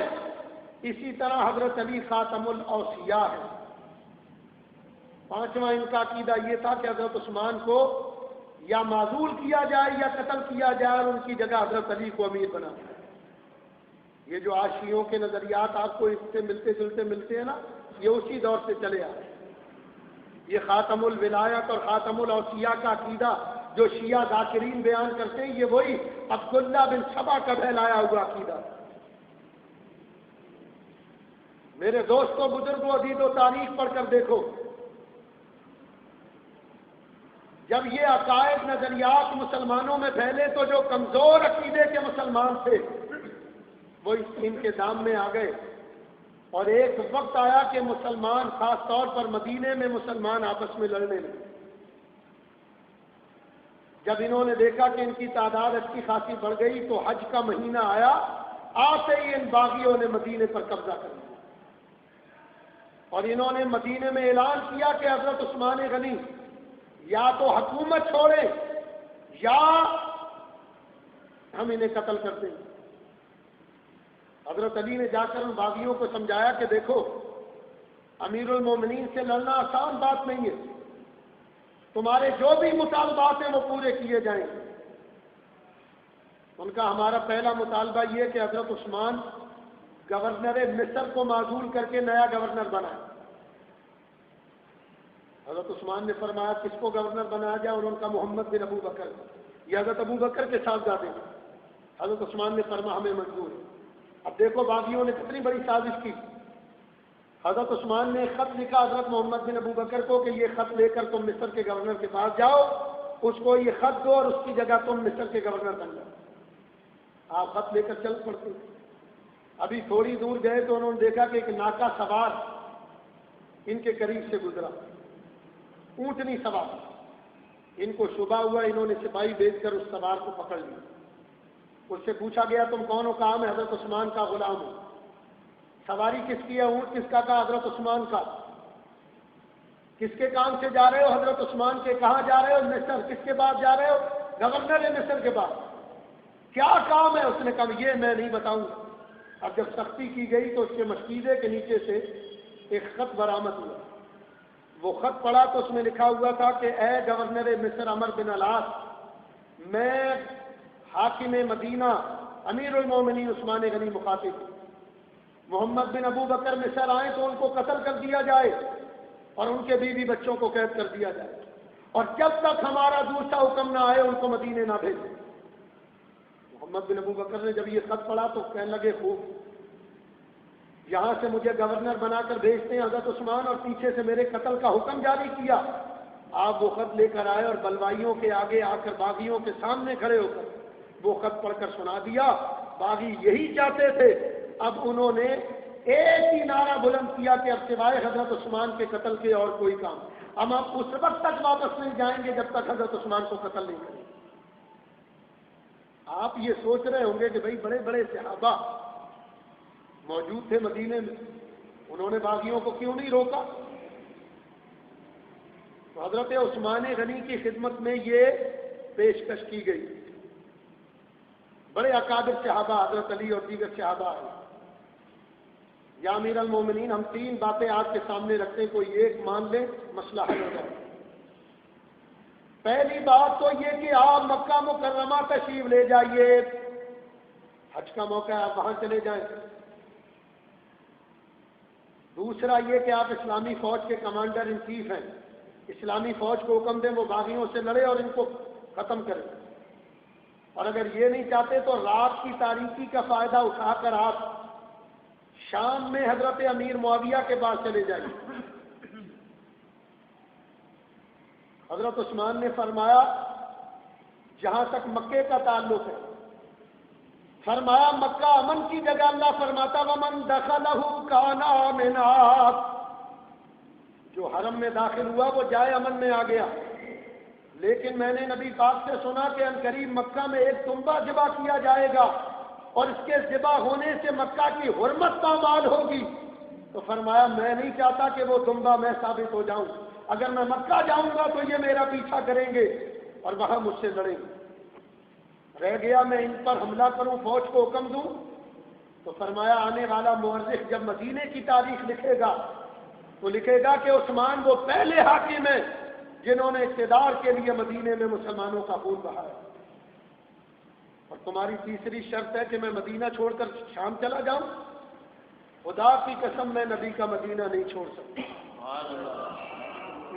اسی طرح حضرت علی خاتم الاوصیاء ہے۔ پانچواں ان کا عقیدہ یہ تھا کہ حضرت عثمان کو یا معزول کیا جائے یا قتل کیا جائے، اور ان کی جگہ حضرت علی کو امیر بنا جائے۔ یہ جو آج شیعوں کے نظریات آپ کو اس سے ملتے جلتے ملتے ہیں نا، یہ اسی دور سے چلے آ رہے ہیں۔ یہ خاتم الولایت اور خاتم الاوصیاء کا عقیدہ جو شیعہ ذاکرین بیان کرتے ہیں، یہ وہی عبداللہ بن سبا کا پھیلایا ہوا عقیدہ۔ میرے دوستوں بزرگوں عزیز و تاریخ پڑھ کر دیکھو، جب یہ عقائد نظریات مسلمانوں میں پھیلے تو جو کمزور عقیدے کے مسلمان تھے وہ ان کے دام میں آ گئے، اور ایک وقت آیا کہ مسلمان خاص طور پر مدینے میں مسلمان آپس میں لڑنے لگے۔ جب انہوں نے دیکھا کہ ان کی تعداد اچھی خاصی بڑھ گئی تو حج کا مہینہ آیا، آتے ہی ان باغیوں نے مدینے پر قبضہ کر لیا، اور انہوں نے مدینے میں اعلان کیا کہ حضرت عثمان غنی یا تو حکومت چھوڑیں یا ہم انہیں قتل کر دیں۔ حضرت علی نے جا کر ان باغیوں کو سمجھایا کہ دیکھو، امیر المومنین سے لڑنا آسان بات نہیں ہے، تمہارے جو بھی مطالبات ہیں وہ پورے کیے جائیں گے۔ ان کا ہمارا پہلا مطالبہ یہ کہ حضرت عثمان گورنر مصر کو معزول کر کے نیا گورنر بنائے۔ حضرت عثمان نے فرمایا کس کو گورنر بنایا جائے، اور ان کا محمد بن ابو بکر، یہ حضرت ابو بکر کے صاحبزادے ہیں۔ حضرت عثمان نے فرمایا ہمیں منظور ہے۔ اب دیکھو باغیوں نے کتنی بڑی سازش کی۔ حضرت عثمان نے خط لکھا حضرت محمد بن ابو بکر کو کہ یہ خط لے کر تم مصر کے گورنر کے پاس جاؤ، اس کو یہ خط دو اور اس کی جگہ تم مصر کے گورنر بن جاؤ۔ آپ خط لے کر چل پڑتے۔ ابھی تھوڑی دور گئے تو انہوں نے دیکھا کہ ایک ناکا سوار ان کے قریب سے گزرا، اونٹنی سوار۔ ان کو شبہ ہوا، انہوں نے سپاہی بھیج کر اس سوار کو پکڑ لیا۔ اس سے پوچھا گیا تم کون ہو؟ کہا میں حضرت عثمان کا غلام ہوں۔ سواری کس کی ہے؟ اونٹ کس کا؟ کہا حضرت عثمان کا۔ کس کے کام سے جا رہے ہو؟ حضرت عثمان کے۔ کہاں جا رہے ہو؟ مصر۔ کس کے پاس جا رہے ہو؟ گورنر مصر کے پاس۔ کیا کام ہے؟ اس نے کہا یہ میں نہیں بتاؤں گا۔ اب جب سختی کی گئی تو اس کے مشکیزے کے نیچے سے ایک خط برآمد ہوا۔ وہ خط پڑھا تو اس میں لکھا ہوا تھا کہ اے گورنر مصر عمر بن العاص، میں حاکم مدینہ امیر المومنین عثمان غنی مخاطب ہوں۔ محمد بن ابو بکر مصر آئیں تو ان کو قتل کر دیا جائے اور ان کے بیوی بچوں کو قید کر دیا جائے، اور جب تک ہمارا دوسرا حکم نہ آئے ان کو مدینے نہ بھیجیں۔ محمد بن ابو بکر نے جب یہ خط پڑھا تو کہنے لگے خوب، یہاں سے مجھے گورنر بنا کر بھیجتے ہیں حضرت عثمان، اور پیچھے سے میرے قتل کا حکم جاری کیا۔ آپ وہ خط لے کر آئے اور بلوائیوں کے آگے آ کر باغیوں کے سامنے کھڑے ہو کر وہ خط پڑھ کر سنا دیا۔ باغی یہی چاہتے تھے۔ اب انہوں نے ایک ہی نعرہ بلند کیا کہ اب سوائے حضرت عثمان کے قتل کے اور کوئی کام، ہم اب اس وقت تک واپس نہیں جائیں گے جب تک حضرت عثمان کو قتل نہیں کریں۔ آپ یہ سوچ رہے ہوں گے کہ بھائی بڑے بڑے صحابہ موجود تھے مدینے میں، انہوں نے باغیوں کو کیوں نہیں روکا؟ تو حضرت عثمان غنی کی خدمت میں یہ پیشکش کی گئی۔ بڑے اکابر صحابہ حضرت علی اور دیگر صحابہ ہیں۔ یا امیر المومنین، ہم تین باتیں آپ کے سامنے رکھتے ہیں، کوئی ایک مان لیں مسئلہ حل ہو جائے۔ پہلی بات تو یہ کہ آپ مکہ مکرمہ تشریف لے جائیے، حج کا موقع ہے آپ وہاں چلے جائیں۔ دوسرا یہ کہ آپ اسلامی فوج کے کمانڈر ان چیف ہیں، اسلامی فوج کو حکم دیں وہ باغیوں سے لڑے اور ان کو ختم کریں، اور اگر یہ نہیں چاہتے تو رات کی تاریکی کا فائدہ اٹھا کر آپ شام میں حضرت امیر معاویہ کے پاس چلے جائیں۔ حضرت عثمان نے فرمایا جہاں تک مکے کا تعلق ہے، فرمایا مکہ امن کی جگہ، اللہ فرماتا ومن دخلہ کان آمنا، جو حرم میں داخل ہوا وہ جائے امن میں آ گیا۔ لیکن میں نے نبی پاک سے سنا کہ عنقریب مکہ میں ایک دمبا ذبح کیا جائے گا اور اس کے ذبح ہونے سے مکہ کی حرمت پامال ہوگی، تو فرمایا میں نہیں چاہتا کہ وہ دمبا میں ثابت ہو جاؤں، اگر میں مکہ جاؤں گا تو یہ میرا پیچھا کریں گے اور وہاں مجھ سے لڑیں گے۔ رہ گیا میں ان پر حملہ کروں، فوج کو حکم دوں، تو فرمایا آنے والا مورخ جب مدینے کی تاریخ لکھے گا تو لکھے گا کہ عثمان وہ پہلے حاکم ہیں جنہوں نے اقتدار کے لیے مدینے میں مسلمانوں کا خون بہایا۔ اور تمہاری تیسری شرط ہے کہ میں مدینہ چھوڑ کر شام چلا جاؤں؟ خدا کی قسم میں نبی کا مدینہ نہیں چھوڑ سکتا۔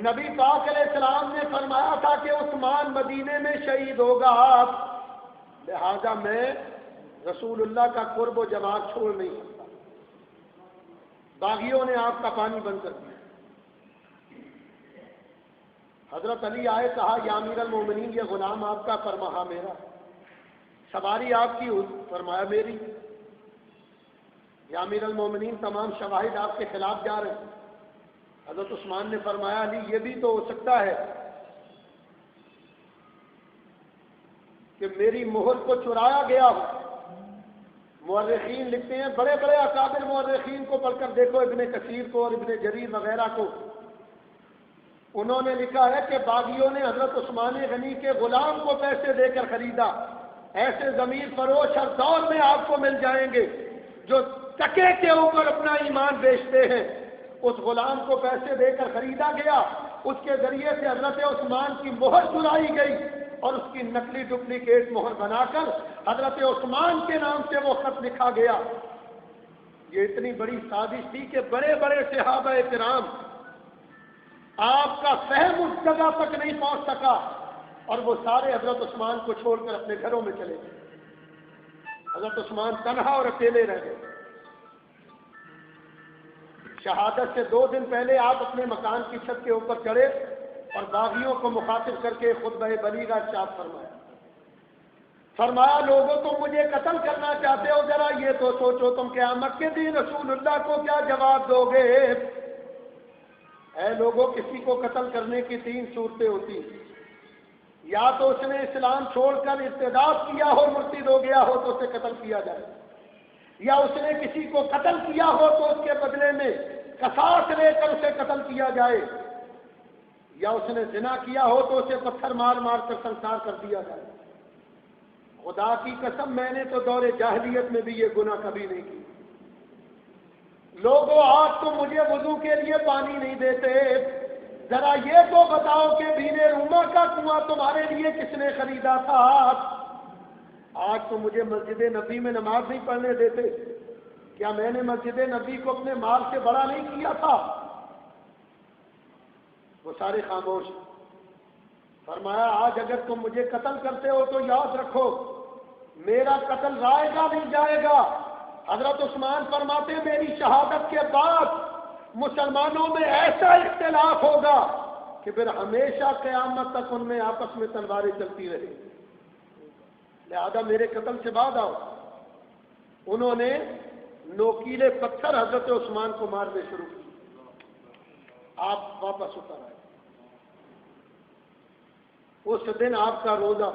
نبی پاک علیہ السلام نے فرمایا تھا کہ عثمان مدینے میں شہید ہوگا، لہذا میں رسول اللہ کا قرب و جوار چھوڑ نہیں سکتا۔ باغیوں نے آپ کا پانی بند کر دیا۔ حضرت علی آئے، کہا یا امیر المومنین یہ غلام آپ کا، فرمایا میرا۔ سواری آپ کی، فرمایا میری۔ یا امیر المومنین تمام شواہد آپ کے خلاف جا رہے ہیں۔ حضرت عثمان نے فرمایا علی یہ بھی تو ہو سکتا ہے کہ میری مہر کو چرایا گیا ہو۔ مورخین لکھتے ہیں، بڑے بڑے اکابر مورخین کو پڑھ کر دیکھو، ابن کثیر کو اور ابن جریر وغیرہ کو، انہوں نے لکھا ہے کہ باغیوں نے حضرت عثمان غنی کے غلام کو پیسے دے کر خریدا۔ ایسے ضمیر فروش ہر دور میں آپ کو مل جائیں گے جو ٹکے کے اوپر اپنا ایمان بیچتے ہیں۔ اس غلام کو پیسے دے کر خریدا گیا، اس کے ذریعے سے حضرت عثمان کی مہر چرائی گئی اور اس کی نقلی ڈپلیکیٹ مہر بنا کر حضرت عثمان کے نام سے وہ خط لکھا گیا۔ یہ اتنی بڑی سازش تھی کہ بڑے بڑے صحابہ کرام، آپ کا فہم اس جگہ تک نہیں پہنچ سکا اور وہ سارے حضرت عثمان کو چھوڑ کر اپنے گھروں میں چلے گئے۔ حضرت عثمان تنہا اور اکیلے رہ گئے۔ شہادت سے 2 دن پہلے آپ اپنے مکان کی چھت کے اوپر چڑھے اور باغیوں کو مخاطب کر کے خطبہ بلیغہ ارشاد فرمایا۔ فرمایا لوگوں تم مجھے قتل کرنا چاہتے ہو، ذرا یہ تو سوچو تم قیامت کے دن رسول اللہ کو کیا جواب دو گے۔ اے لوگوں، کسی کو قتل کرنے کی 3 صورتیں ہوتی ہیں، یا تو اس نے اسلام چھوڑ کر ارتداد کیا ہو، مرتد ہو گیا ہو تو اسے قتل کیا جائے، یا اس نے کسی کو قتل کیا ہو تو اس کے بدلے میں قصاص لے کر اسے قتل کیا جائے، یا اس نے زنا کیا ہو تو اسے پتھر مار مار کر سنسار کر دیا جائے۔ خدا کی قسم میں نے تو دور جاہلیت میں بھی یہ گناہ کبھی نہیں کی۔ لوگوں آج تم مجھے وضو کے لیے پانی نہیں دیتے، ذرا یہ تو بتاؤ کہ بین روما کا کنواں تمہارے لیے کس نے خریدا تھا؟ آج تو مجھے مسجد نبی میں نماز نہیں پڑھنے دیتے، کیا میں نے مسجد نبی کو اپنے مال سے بڑا نہیں کیا تھا؟ وہ سارے خاموش۔ فرمایا آج اگر تم مجھے قتل کرتے ہو تو یاد رکھو میرا قتل رائے گا نہیں جائے گا۔ حضرت عثمان فرماتے میری شہادت کے بعد مسلمانوں میں ایسا اختلاف ہوگا کہ پھر ہمیشہ قیامت تک ان میں آپس میں تلواریں چلتی رہیں، لہذا میرے قتل سے بعد آؤ۔ انہوں نے نوکیلے پتھر حضرت عثمان کو مارنے شروع کی۔ آپ واپس اتر آئے۔ اس دن آپ کا روزہ،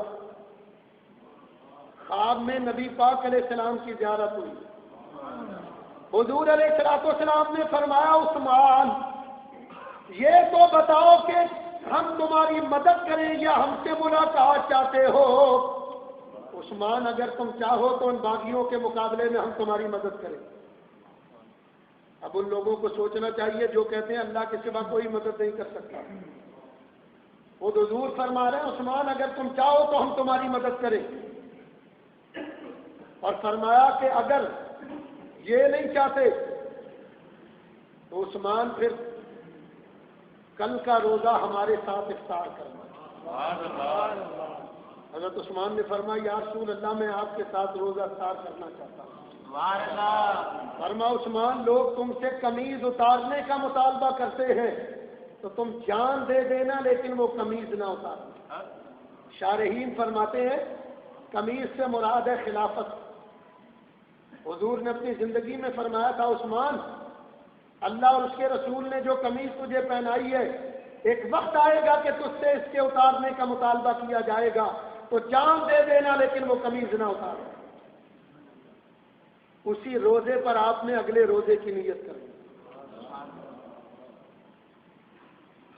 خواب میں نبی پاک علیہ السلام کی زیارت ہوئی۔ حضور علیہ السلام نے فرمایا عثمان یہ تو بتاؤ کہ ہم تمہاری مدد کریں یا ہم سے ملاقات چاہتے ہو؟ عثمان اگر تم چاہو تو ان باغیوں کے مقابلے میں ہم تمہاری مدد کریں۔ اب ان لوگوں کو سوچنا چاہیے جو کہتے ہیں اللہ کے سوا کوئی مدد نہیں کر سکتا۔ وہ حضور فرما رہے ہیں عثمان اگر تم چاہو تو ہم تمہاری مدد کریں، اور فرمایا کہ اگر یہ نہیں چاہتے تو عثمان پھر کل کا روزہ ہمارے ساتھ افطار کرنا۔ حضرت عثمان نے فرمایا یا رسول اللہ میں آپ کے ساتھ روزہ افطار کرنا چاہتا ہوں۔ فرما عثمان لوگ تم سے قمیض اتارنے کا مطالبہ کرتے ہیں تو تم جان دے دینا لیکن وہ قمیض نہ اتارنا۔ شارحین فرماتے ہیں قمیض سے مراد ہے خلافت۔ حضور نے اپنی زندگی میں فرمایا تھا عثمان اللہ اور اس کے رسول نے جو قمیض تجھے پہنائی ہے ایک وقت آئے گا کہ تجھ سے اس کے اتارنے کا مطالبہ کیا جائے گا تو جان دے دینا لیکن وہ قمیض نہ اتارنا۔ اسی روزے پر آپ نے اگلے روزے کی نیت کر لی۔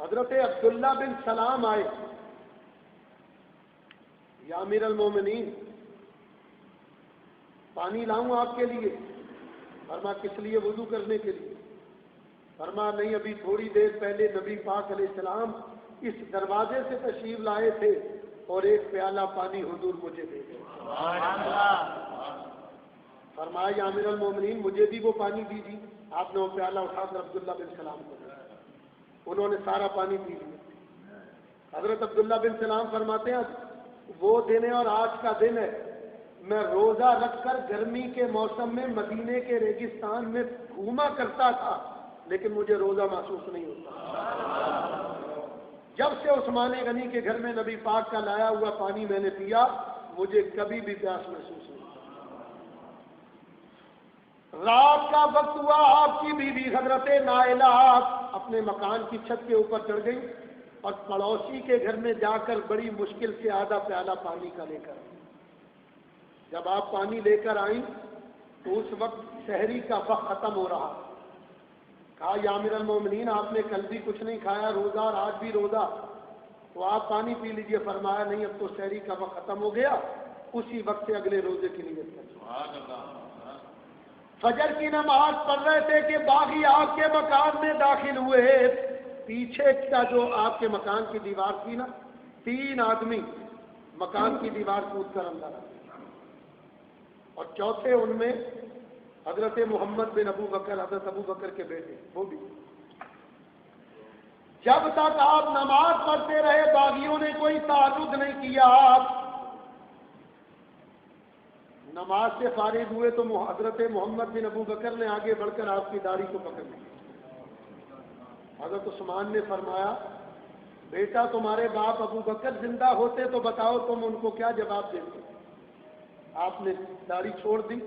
حضرت عبداللہ بن سلام آئے، یا امیر المومنین پانی لاؤں آپ کے لیے؟ فرما کس لیے؟ وضو کرنے کے لیے۔ فرما نہیں ابھی تھوڑی دیر پہلے نبی پاک علیہ السلام اس دروازے سے تشریف لائے تھے اور ایک پیالہ پانی حضور مجھے دے گئے۔ فرمایا یا امیر المومنین مجھے بھی وہ پانی دیجیے۔ آپ نے وہ پیالہ اٹھا کر عبداللہ بن سلام کو دیا، انہوں نے سارا پانی پی لیا۔ حضرت عبداللہ بن سلام فرماتے ہیں وہ دن ہے اور آج کا دن ہے میں روزہ رکھ کر گرمی کے موسم میں مدینے کے ریگستان میں گھوما کرتا تھا، لیکن مجھے روزہ محسوس نہیں ہوتا۔ جب سے عثمان غنی کے گھر میں نبی پاک کا لایا ہوا پانی میں نے پیا، مجھے کبھی بھی پیاس محسوس نہیں۔ رات کا وقت ہوا، آپ کی بیوی حضرت نائلہ اپنے مکان کی چھت کے اوپر چڑھ گئی اور پڑوسی کے گھر میں جا کر بڑی مشکل سے آدھا پیالہ پانی کا لے کر آئی۔ جب آپ پانی لے کر آئیں تو اس وقت سحری کا وقت ختم ہو رہا۔ کہا یا امیر المومنین، آپ نے کل بھی کچھ نہیں کھایا، روزہ اور آج بھی روزہ، تو آپ پانی پی لیجئے۔ فرمایا نہیں، اب تو سحری کا وقت ختم ہو گیا، اسی وقت سے اگلے روزے کی نیت کر۔ فجر کی نماز پڑھ رہے تھے کہ باغی آپ کے مکان میں داخل ہوئے۔ پیچھے کا جو آپ کے مکان کی دیوار تھی نا، 3 آدمی مکان کی دیوار کود کر اندر آئے، اور چوتھے ان میں حضرت محمد بن ابو بکر، حضرت ابو بکر کے بیٹے، وہ بھی۔ جب تک آپ نماز پڑھتے رہے باغیوں نے کوئی تعرض نہیں کیا۔ آپ نماز سے فارغ ہوئے تو حضرت محمد بن ابو بکر نے آگے بڑھ کر آپ کی داڑھی کو پکڑ لیا۔ حضرت عثمان نے فرمایا، بیٹا تمہارے باپ ابو بکر زندہ ہوتے تو بتاؤ تم ان کو کیا جواب دیتے۔ آپ نے داڑھی چھوڑ دی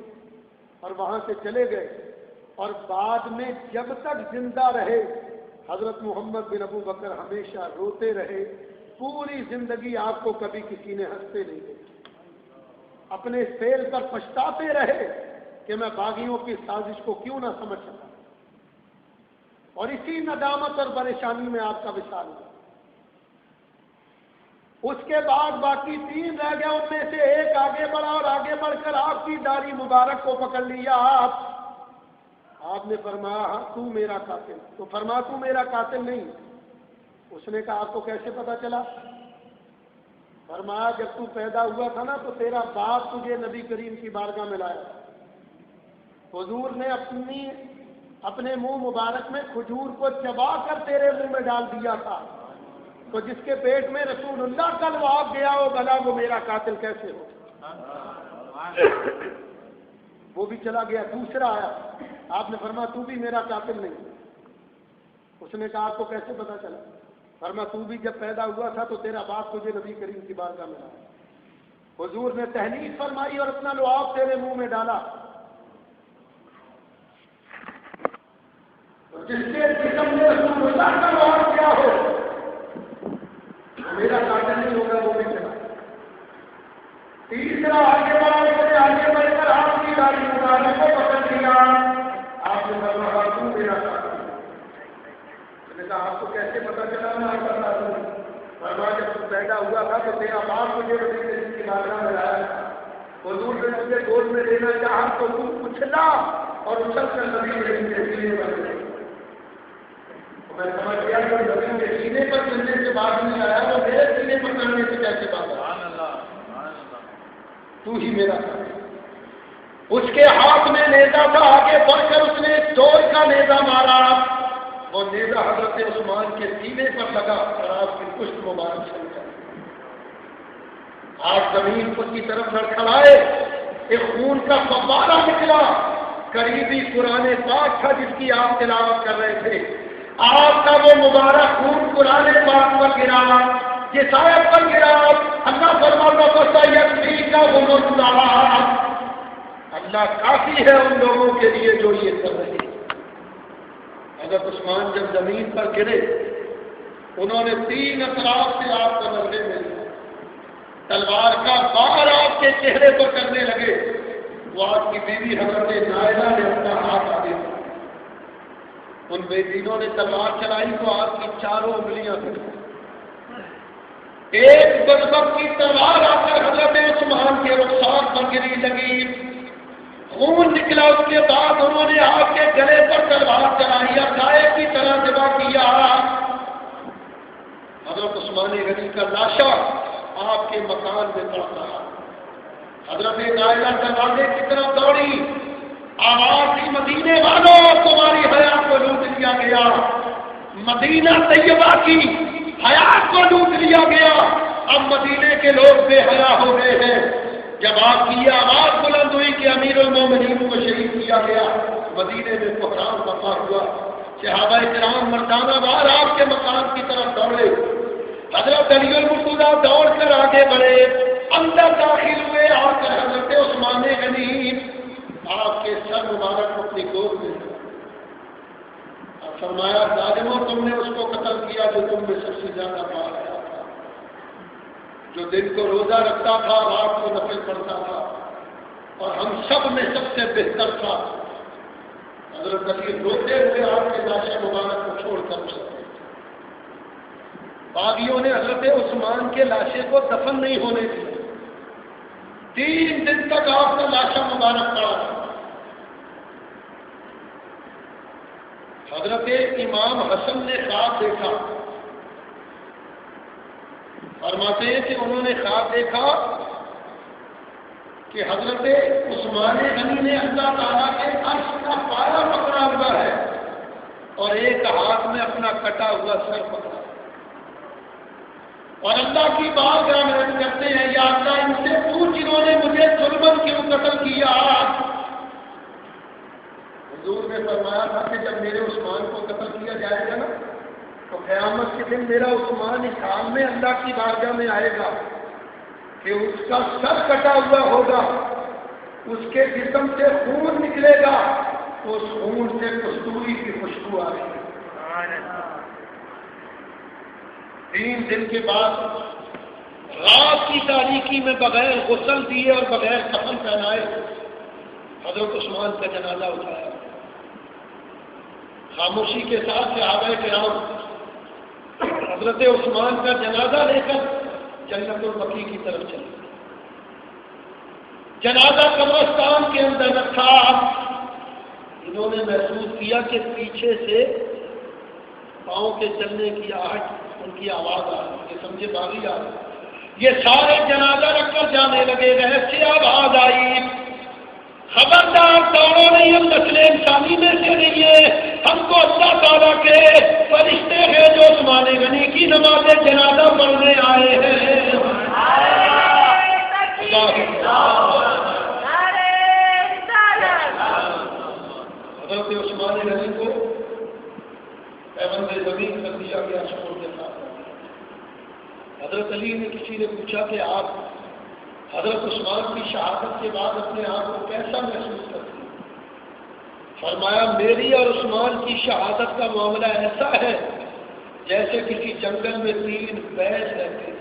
اور وہاں سے چلے گئے، اور بعد میں جب تک زندہ رہے حضرت محمد بن ابو بکر ہمیشہ روتے رہے۔ پوری زندگی آپ کو کبھی کسی نے ہنستے نہیں دیکھا، اپنے فعل پر پچھتاتے رہے کہ میں باغیوں کی سازش کو کیوں نہ سمجھ سکا، اور اسی ندامت اور پریشانی میں آپ کا وصال ہوا۔ اس کے بعد باقی 3 رہ گئے، ان میں سے ایک آگے بڑھا اور آگے بڑھ کر آپ کی داڑھی مبارک کو پکڑ لیا۔ آپ نے فرمایا ہاں تو میرا قاتل، تو فرمایا تو میرا قاتل نہیں۔ اس نے کہا آپ کو کیسے پتا چلا؟ فرمایا جب تو پیدا ہوا تھا نا تو تیرا باپ تجھے نبی کریم کی بارگاہ میں لایا، حضور نے اپنے منہ مبارک میں کھجور کو چبا کر تیرے منہ میں ڈال دیا تھا، تو جس کے پیٹ میں رسول اللہ کا لعاب گیا ہو بھلا وہ میرا قاتل کیسے ہو؟ وہ بھی چلا گیا، دوسرا آیا، آپ نے فرمایا تو بھی میرا قاتل نہیں۔ اس نے کہا آپ کو کیسے پتا چلا؟ فرمایا تو بھی جب پیدا ہوا تھا تو تیرا باپ تجھے نبی کریم کی بارگاہ میں لایا، حضور نے تحلیل فرمائی اور اپنا لعاب تیرے منہ میں ڈالا، جس کے جسم میں رسول اللہ کا لعاب کیا ہو میرا قاتل نہیں ہوگا، وہ بھی چلا۔ تیسرا آگے بڑھا، اس نے آگے بڑھ کر آپ کی داڑھی مبارک کو پکڑ لیا۔ آپ نے فرمایا تو میرا قاتل ہے۔ میں نے کہا آپ کو کیسے پتا چلا میں آپ کا قاتل ہوں؟ فرمایا جب تو پیدا ہوا تھا تو تیرا باپ مجھے نبی کریم کی بارگاہ میں لایا تھا، حضور نے مجھے گود میں لینا چاہا تو تو اچھلا اور اچھل کر نبی کریم کے سینے پر گئے۔ میں سمجھ گیا کہ نبی کے سینے پر چلنے سے بات نہیں آیا، وہ میرے سینے پر چلنے سے کیسے بات آیا؟ تو ہی میرا قاتل۔ اس کے ہاتھ میں نیزہ تھا، آگے بڑھ کر اس نے ڈور کا نیزہ مارا، وہ نیزہ حضرت عثمان کے سینے پر لگا اور آپ کی پشت مبارک سے نکلا۔ آپ زمین پر کی طرف لڑکھڑائے، ایک خون کا فوارہ نکلا، قریبی قرآن پاک تھا جس کی آپ تلاوت کر رہے تھے، آپ کا وہ مبارک خون قرآن پاک پر گرا، جس آیت پر گرا اللہ فرماتا ہے اللہ کافی ہے ان لوگوں کے لیے جو یہ کر رہے ہیں۔ حضرت عثمان جب زمین پر گرے، انہوں نے 3 اطراف سے آپ کو نظریں میں لیا، تلوار کا بار آپ کے چہرے پر کرنے لگے۔ وہ آپ کی بیوی حضرت نائلہ نے اپنا ہاتھ آگے دیا، ان بے دینوں نے تلوار چلائی تو آپ کی 4 انگلیاں کٹی۔ ایک بدبخت کی تلوار آ کر حضرت عثمان کے رخسار پر گری لگی، خون نکلا۔ اس کے بعد انہوں نے آپ کے گلے پر تلوار چلائی اور گائے کی طرح ذبح کیا۔ حضرت عثمان غنی کا لاشا آپ کے مکان میں پڑتا، حضرت نائلہ دروازے کی طرف دوڑی، آواز دی مدینے والوں تمہاری حیات کو لوٹ لیا گیا، مدینہ طیبہ کی حیات کو لوٹ لیا گیا، اب مدینے کے لوگ بے حیا ہو گئے ہیں، جب آپ کی یہ آواز بلند ہوئی کہ امیر المومنین کو شہید کیا گیا، مدینے میں بحران برپا ہوا، صحابہ کرام مردانہ وار آپ کے مکان کی طرف دوڑے، حضرت علی المرتضیٰ دوڑ کر آگے بڑھے، اندر داخل ہوئے، آ کر حضرت عثمان غنی آپ کے سر مبارک کو اپنی گود میں اور فرمایا ظالموں تم نے اس کو قتل کیا جو تم میں سب سے زیادہ مار رہا تھا، جو دن کو روزہ رکھتا تھا، رات کو نفل پڑھتا تھا، اور ہم سب میں سب سے بہتر تھا۔ حضرت علی روتے ہوئے آپ کے لاش مبارک کو چھوڑ کر چلے۔ باغیوں نے حضرت عثمان کے لاشے کو دفن نہیں ہونے دیا، 3 دن تک آپ کا لاشا مبارک پڑا۔ حضرت امام حسن نے خواب دیکھا، فرماتے ہیں کہ انہوں نے خواب دیکھا کہ حضرت عثمان غنی نے اللہ تعالیٰ کے عرش کا پایا پکڑا ہوا ہے اور ایک ہاتھ میں اپنا کٹا ہوا سر پکڑا، اور اللہ کی بارگاہ میں عرض کرتے ہیں یا اللہ ان سے پوچھ جنہوں نے مجھے ظلمن کیوں قتل کیا۔ حضور نے فرمایا تھا کہ جب میرے عثمان کو قتل کیا جائے گا نا تو قیامت کے دن میرا عثمان اس حال میں اللہ کی بارگاہ میں آئے گا کہ اس کا سر کٹا ہوا ہوگا، اس کے جسم سے خون نکلے گا، تو اس خون سے کستوری کی خوشبو آ رہی ہے۔ 3 دن کے بعد رات کی تاریکی میں بغیر غسل دیے اور بغیر کفن پہنائے حضرت عثمان کا جنازہ اٹھایا۔ خاموشی کے ساتھ صحابہ کرام حضرت عثمان کا جنازہ لے کر جنت البقیع کی طرف چلے۔ جنازہ قبرستان کے اندر رکھا، انہوں نے محسوس کیا کہ پیچھے سے پاؤں کے چلنے کی آہٹ، ان کی آواز آ رہی ہے، سمجھے باغی آ رہی۔ یہ سارے جنازہ رکھ کر جانے لگے، رہتے آواز آئی، خبردار دوڑو نہیں، ہم نسل انسانی میں سے نہیں ہے، ہم کو اللہ تعالیٰ کے فرشتے ہیں جو عثمان غنی کی نماز جنازہ پڑھنے آئے ہیں۔ حضرت عثمان غنی کو پیوند زمین کر دیا گیا شکر کے ساتھ۔ حضرت علی نے کسی نے پوچھا کہ آپ حضرت عثمان کی شہادت کے بعد اپنے آپ کو کیسا محسوس کرتے ہیں؟ فرمایا میری اور عثمان کی شہادت کا معاملہ ایسا ہے جیسے کسی جنگل میں 3 بیل رہتے ہیں،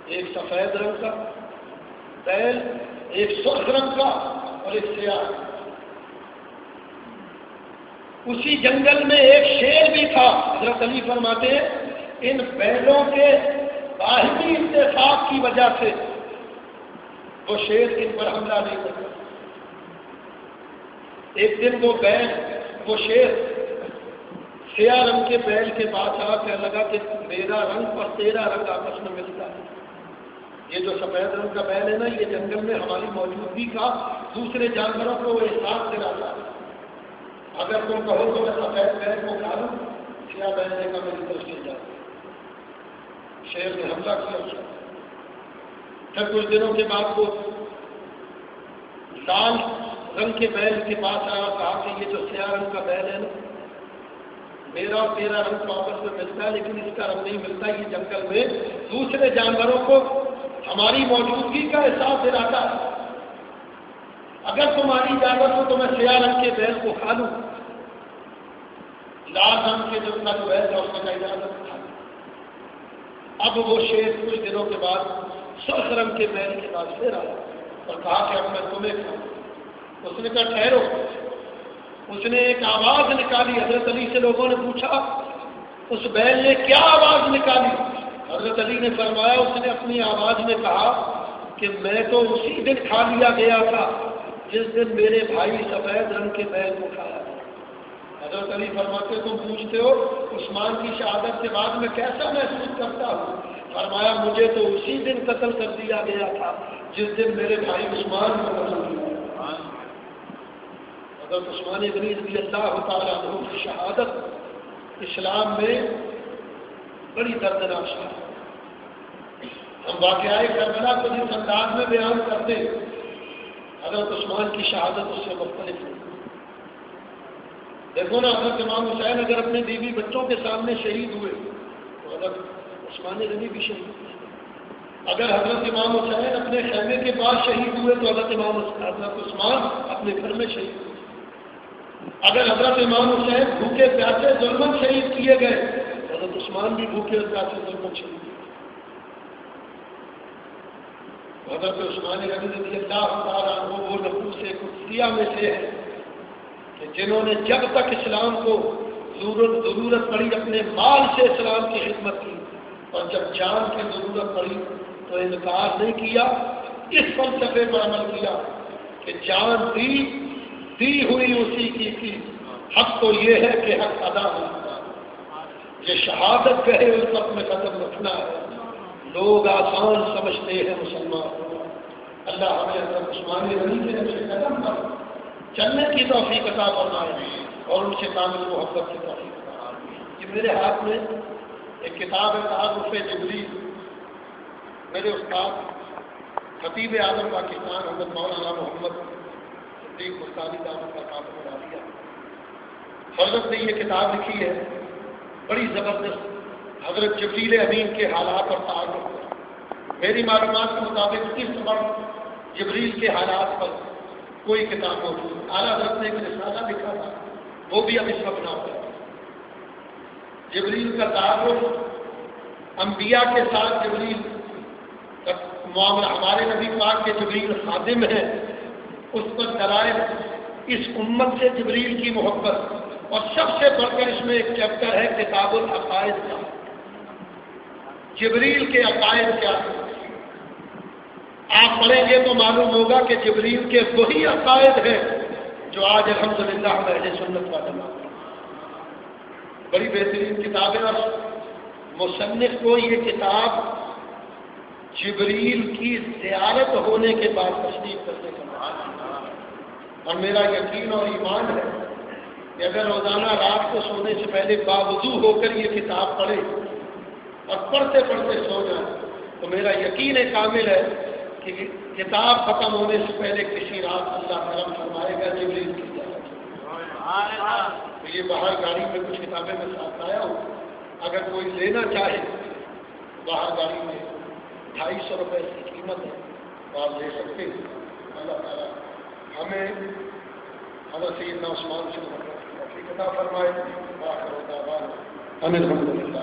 ایک سفید رنگ کا بیل، ایک سرخ رنگ کا اور ایک سیاہ۔ اسی جنگل میں ایک شیر بھی تھا۔ حضرت علی فرماتے ہیں ان بیلوں کے باہمی اتفاق کی وجہ سے وہ شیر ان پر حملہ نہیں کرتا۔ ایک دن وہ شیر سیاہ رنگ کے بیل کے پاس آ کر لگا کہ میرا رنگ اور تیرا رنگ آپس میں ملتا ہے، یہ جو سفید رنگ کا بیل ہے نا، یہ جنگل میں ہماری موجودگی کا دوسرے جانوروں کو وہ احساس دلاتا ہے، اگر تم کہو تو میں سفید بیل کو کھا لوں، سیاہ بیل نے کہا میری طرف سے جاؤ۔ شیر نے حملہ کیا اس پر۔ پھر کچھ دنوں کے بعد وہ لال رنگ کے بیل کے پاس آیا، کہا کہ یہ جو سیاہ رنگ کا بیل ہے نا، میرا اور تیرا رنگ تو آپس میں ملتا ہے لیکن اس کا رنگ نہیں ملتا، یہ جنگل میں دوسرے جانوروں کو ہماری موجودگی کا احساس دلاتا ہے، اگر تمہاری اجازت ہو تو میں سیاہ رنگ کے بیل کو کھا لوں۔ لال رنگ کے جو بیل تھا اس نے کہا اجازت کھا لوں۔ اب وہ شیر کچھ دنوں کے بعد سرخ رنگ کے بیل کے پاس پھر آیا اور کہا کہ اب میں تمہیں کھاؤں۔ اس نے کہا ٹھہرو۔ اس نے ایک آواز نکالی، حضرت علی سے لوگوں نے پوچھا اس بیل نے کیا آواز نکالی؟ حضرت علی نے فرمایا اس نے اپنی آواز میں کہا کہ میں تو اسی دن کھا لیا گیا تھا جس دن میرے بھائی سفید رنگ کے بیل کو کھایا تھا۔ حضرت علی فرماتے تم پوچھتے ہو عثمان کی شہادت کے بعد میں کیسا محسوس کرتا ہوں؟ فرمایا مجھے تو اسی دن قتل کر دیا گیا تھا جس دن میرے بھائی عثمان کو قتل کیا۔ حضرت عثمان غنی رضی اللہ تعالیٰ عنہ کی شہادت اسلام میں بڑی دردناک شہادت۔ ہم واقعہ کربلا کو جس انداز میں بیان کرتے حضرت عثمان کی شہادت اس سے مختلف ہے. دیکھو نا، حضرت امام حسین اگر اپنے بیوی بچوں کے سامنے شہید ہوئے تو حضرت عثمان غنی بھی شہید ہوئے. اگر حضرت امام حسین اپنے خیمے کے بعد شہید ہوئے تو حضرت عثمان اپنے گھر میں شہید ہوئے. اگر حضرت امام حسین بھوکے پیاسے ظلمن شہید کیے گئے تو حضرت عثمان بھی بھوکے پیاسے ظلمن شہید ہوئے. حضرت عثمان غنی رضی اللہ تعالیٰ عنہ وہ نفوس قدسیہ میں سے ہے کہ جنہوں نے جب تک اسلام کو ضرورت پڑی اپنے مال سے اسلام کی خدمت کی، اور جب جان کی ضرورت پڑی تو انکار نہیں کیا. اس فلسفے پر عمل کیا کہ جان دی ہوئی اسی کی حق تو یہ ہے کہ حق ادا ہو. یہ شہادت کہے اس وقت میں قدم رکھنا ہے. لوگ آسان سمجھتے ہیں مسلمان. اللہ ہمیں حضرت عثمان غنی کے نقش قدم پر چلنے کی توفیق عطا فرمائے اور ان سے کامل محبت کی توفیق عطا فرمائے. یہ میرے ہاتھ میں ایک کتاب ہے تعارف جبریل. میرے استاد خطیب اعظم پاکستان حضرت مولانا محمد صدیق استادی دعوت کا کام بنا دیا. حضرت نے یہ کتاب لکھی ہے بڑی زبردست، حضرت جبریل امین کے حالات اور تعارف پر. میری معلومات کے مطابق اس وقت جبریل کے حالات پر کوئی کتاب موجود. اعلیٰ حضرت نے ایک رسالہ لکھا تھا، وہ بھی اب اس وقت نہ ہوا. جبریل کا تعارف انبیاء کے ساتھ جبریل کا معاملہ، ہمارے نبی پاک کے جبریل خادم ہیں، اس پر دلائل اس امت سے جبریل کی محبت. اور سب سے بڑھ کر اس میں ایک چیپٹر ہے کتاب العقائد کا. جبریل کے عقائد کیا ہیں آپ پڑھیں گے تو معلوم ہوگا کہ جبریل کے وہی عقائد ہیں جو آج الحمدللہ ہم اہل سنت کا جماعت. بڑی بہترین کتاب ہے اور مصنف کو یہ کتاب جبریل کی زیارت ہونے کے بعد تصدیق کرنے کا بعد. اور میرا یقین اور ایمان ہے کہ اگر روزانہ رات کو سونے سے پہلے باوضو ہو کر یہ کتاب پڑھے اور پڑھتے پڑھتے سو جائیں تو میرا یقین کامل ہے کہ کتاب ختم ہونے سے پہلے کسی رات اللہ کرم فرمائے گا جبریل کی زیارت. تو یہ باہر گاڑی میں کچھ کتابیں میں ساتھ لایا ہوں، اگر کوئی لینا چاہے باہر گاڑی میں 250 روپے کی قیمت ہے تو آپ لے سکتے ہیں. اللہ تعالیٰ ہمیں حضرت سیدنا عثمان سے محبت کی توفیق عطا فرمائے. الحمدللہ.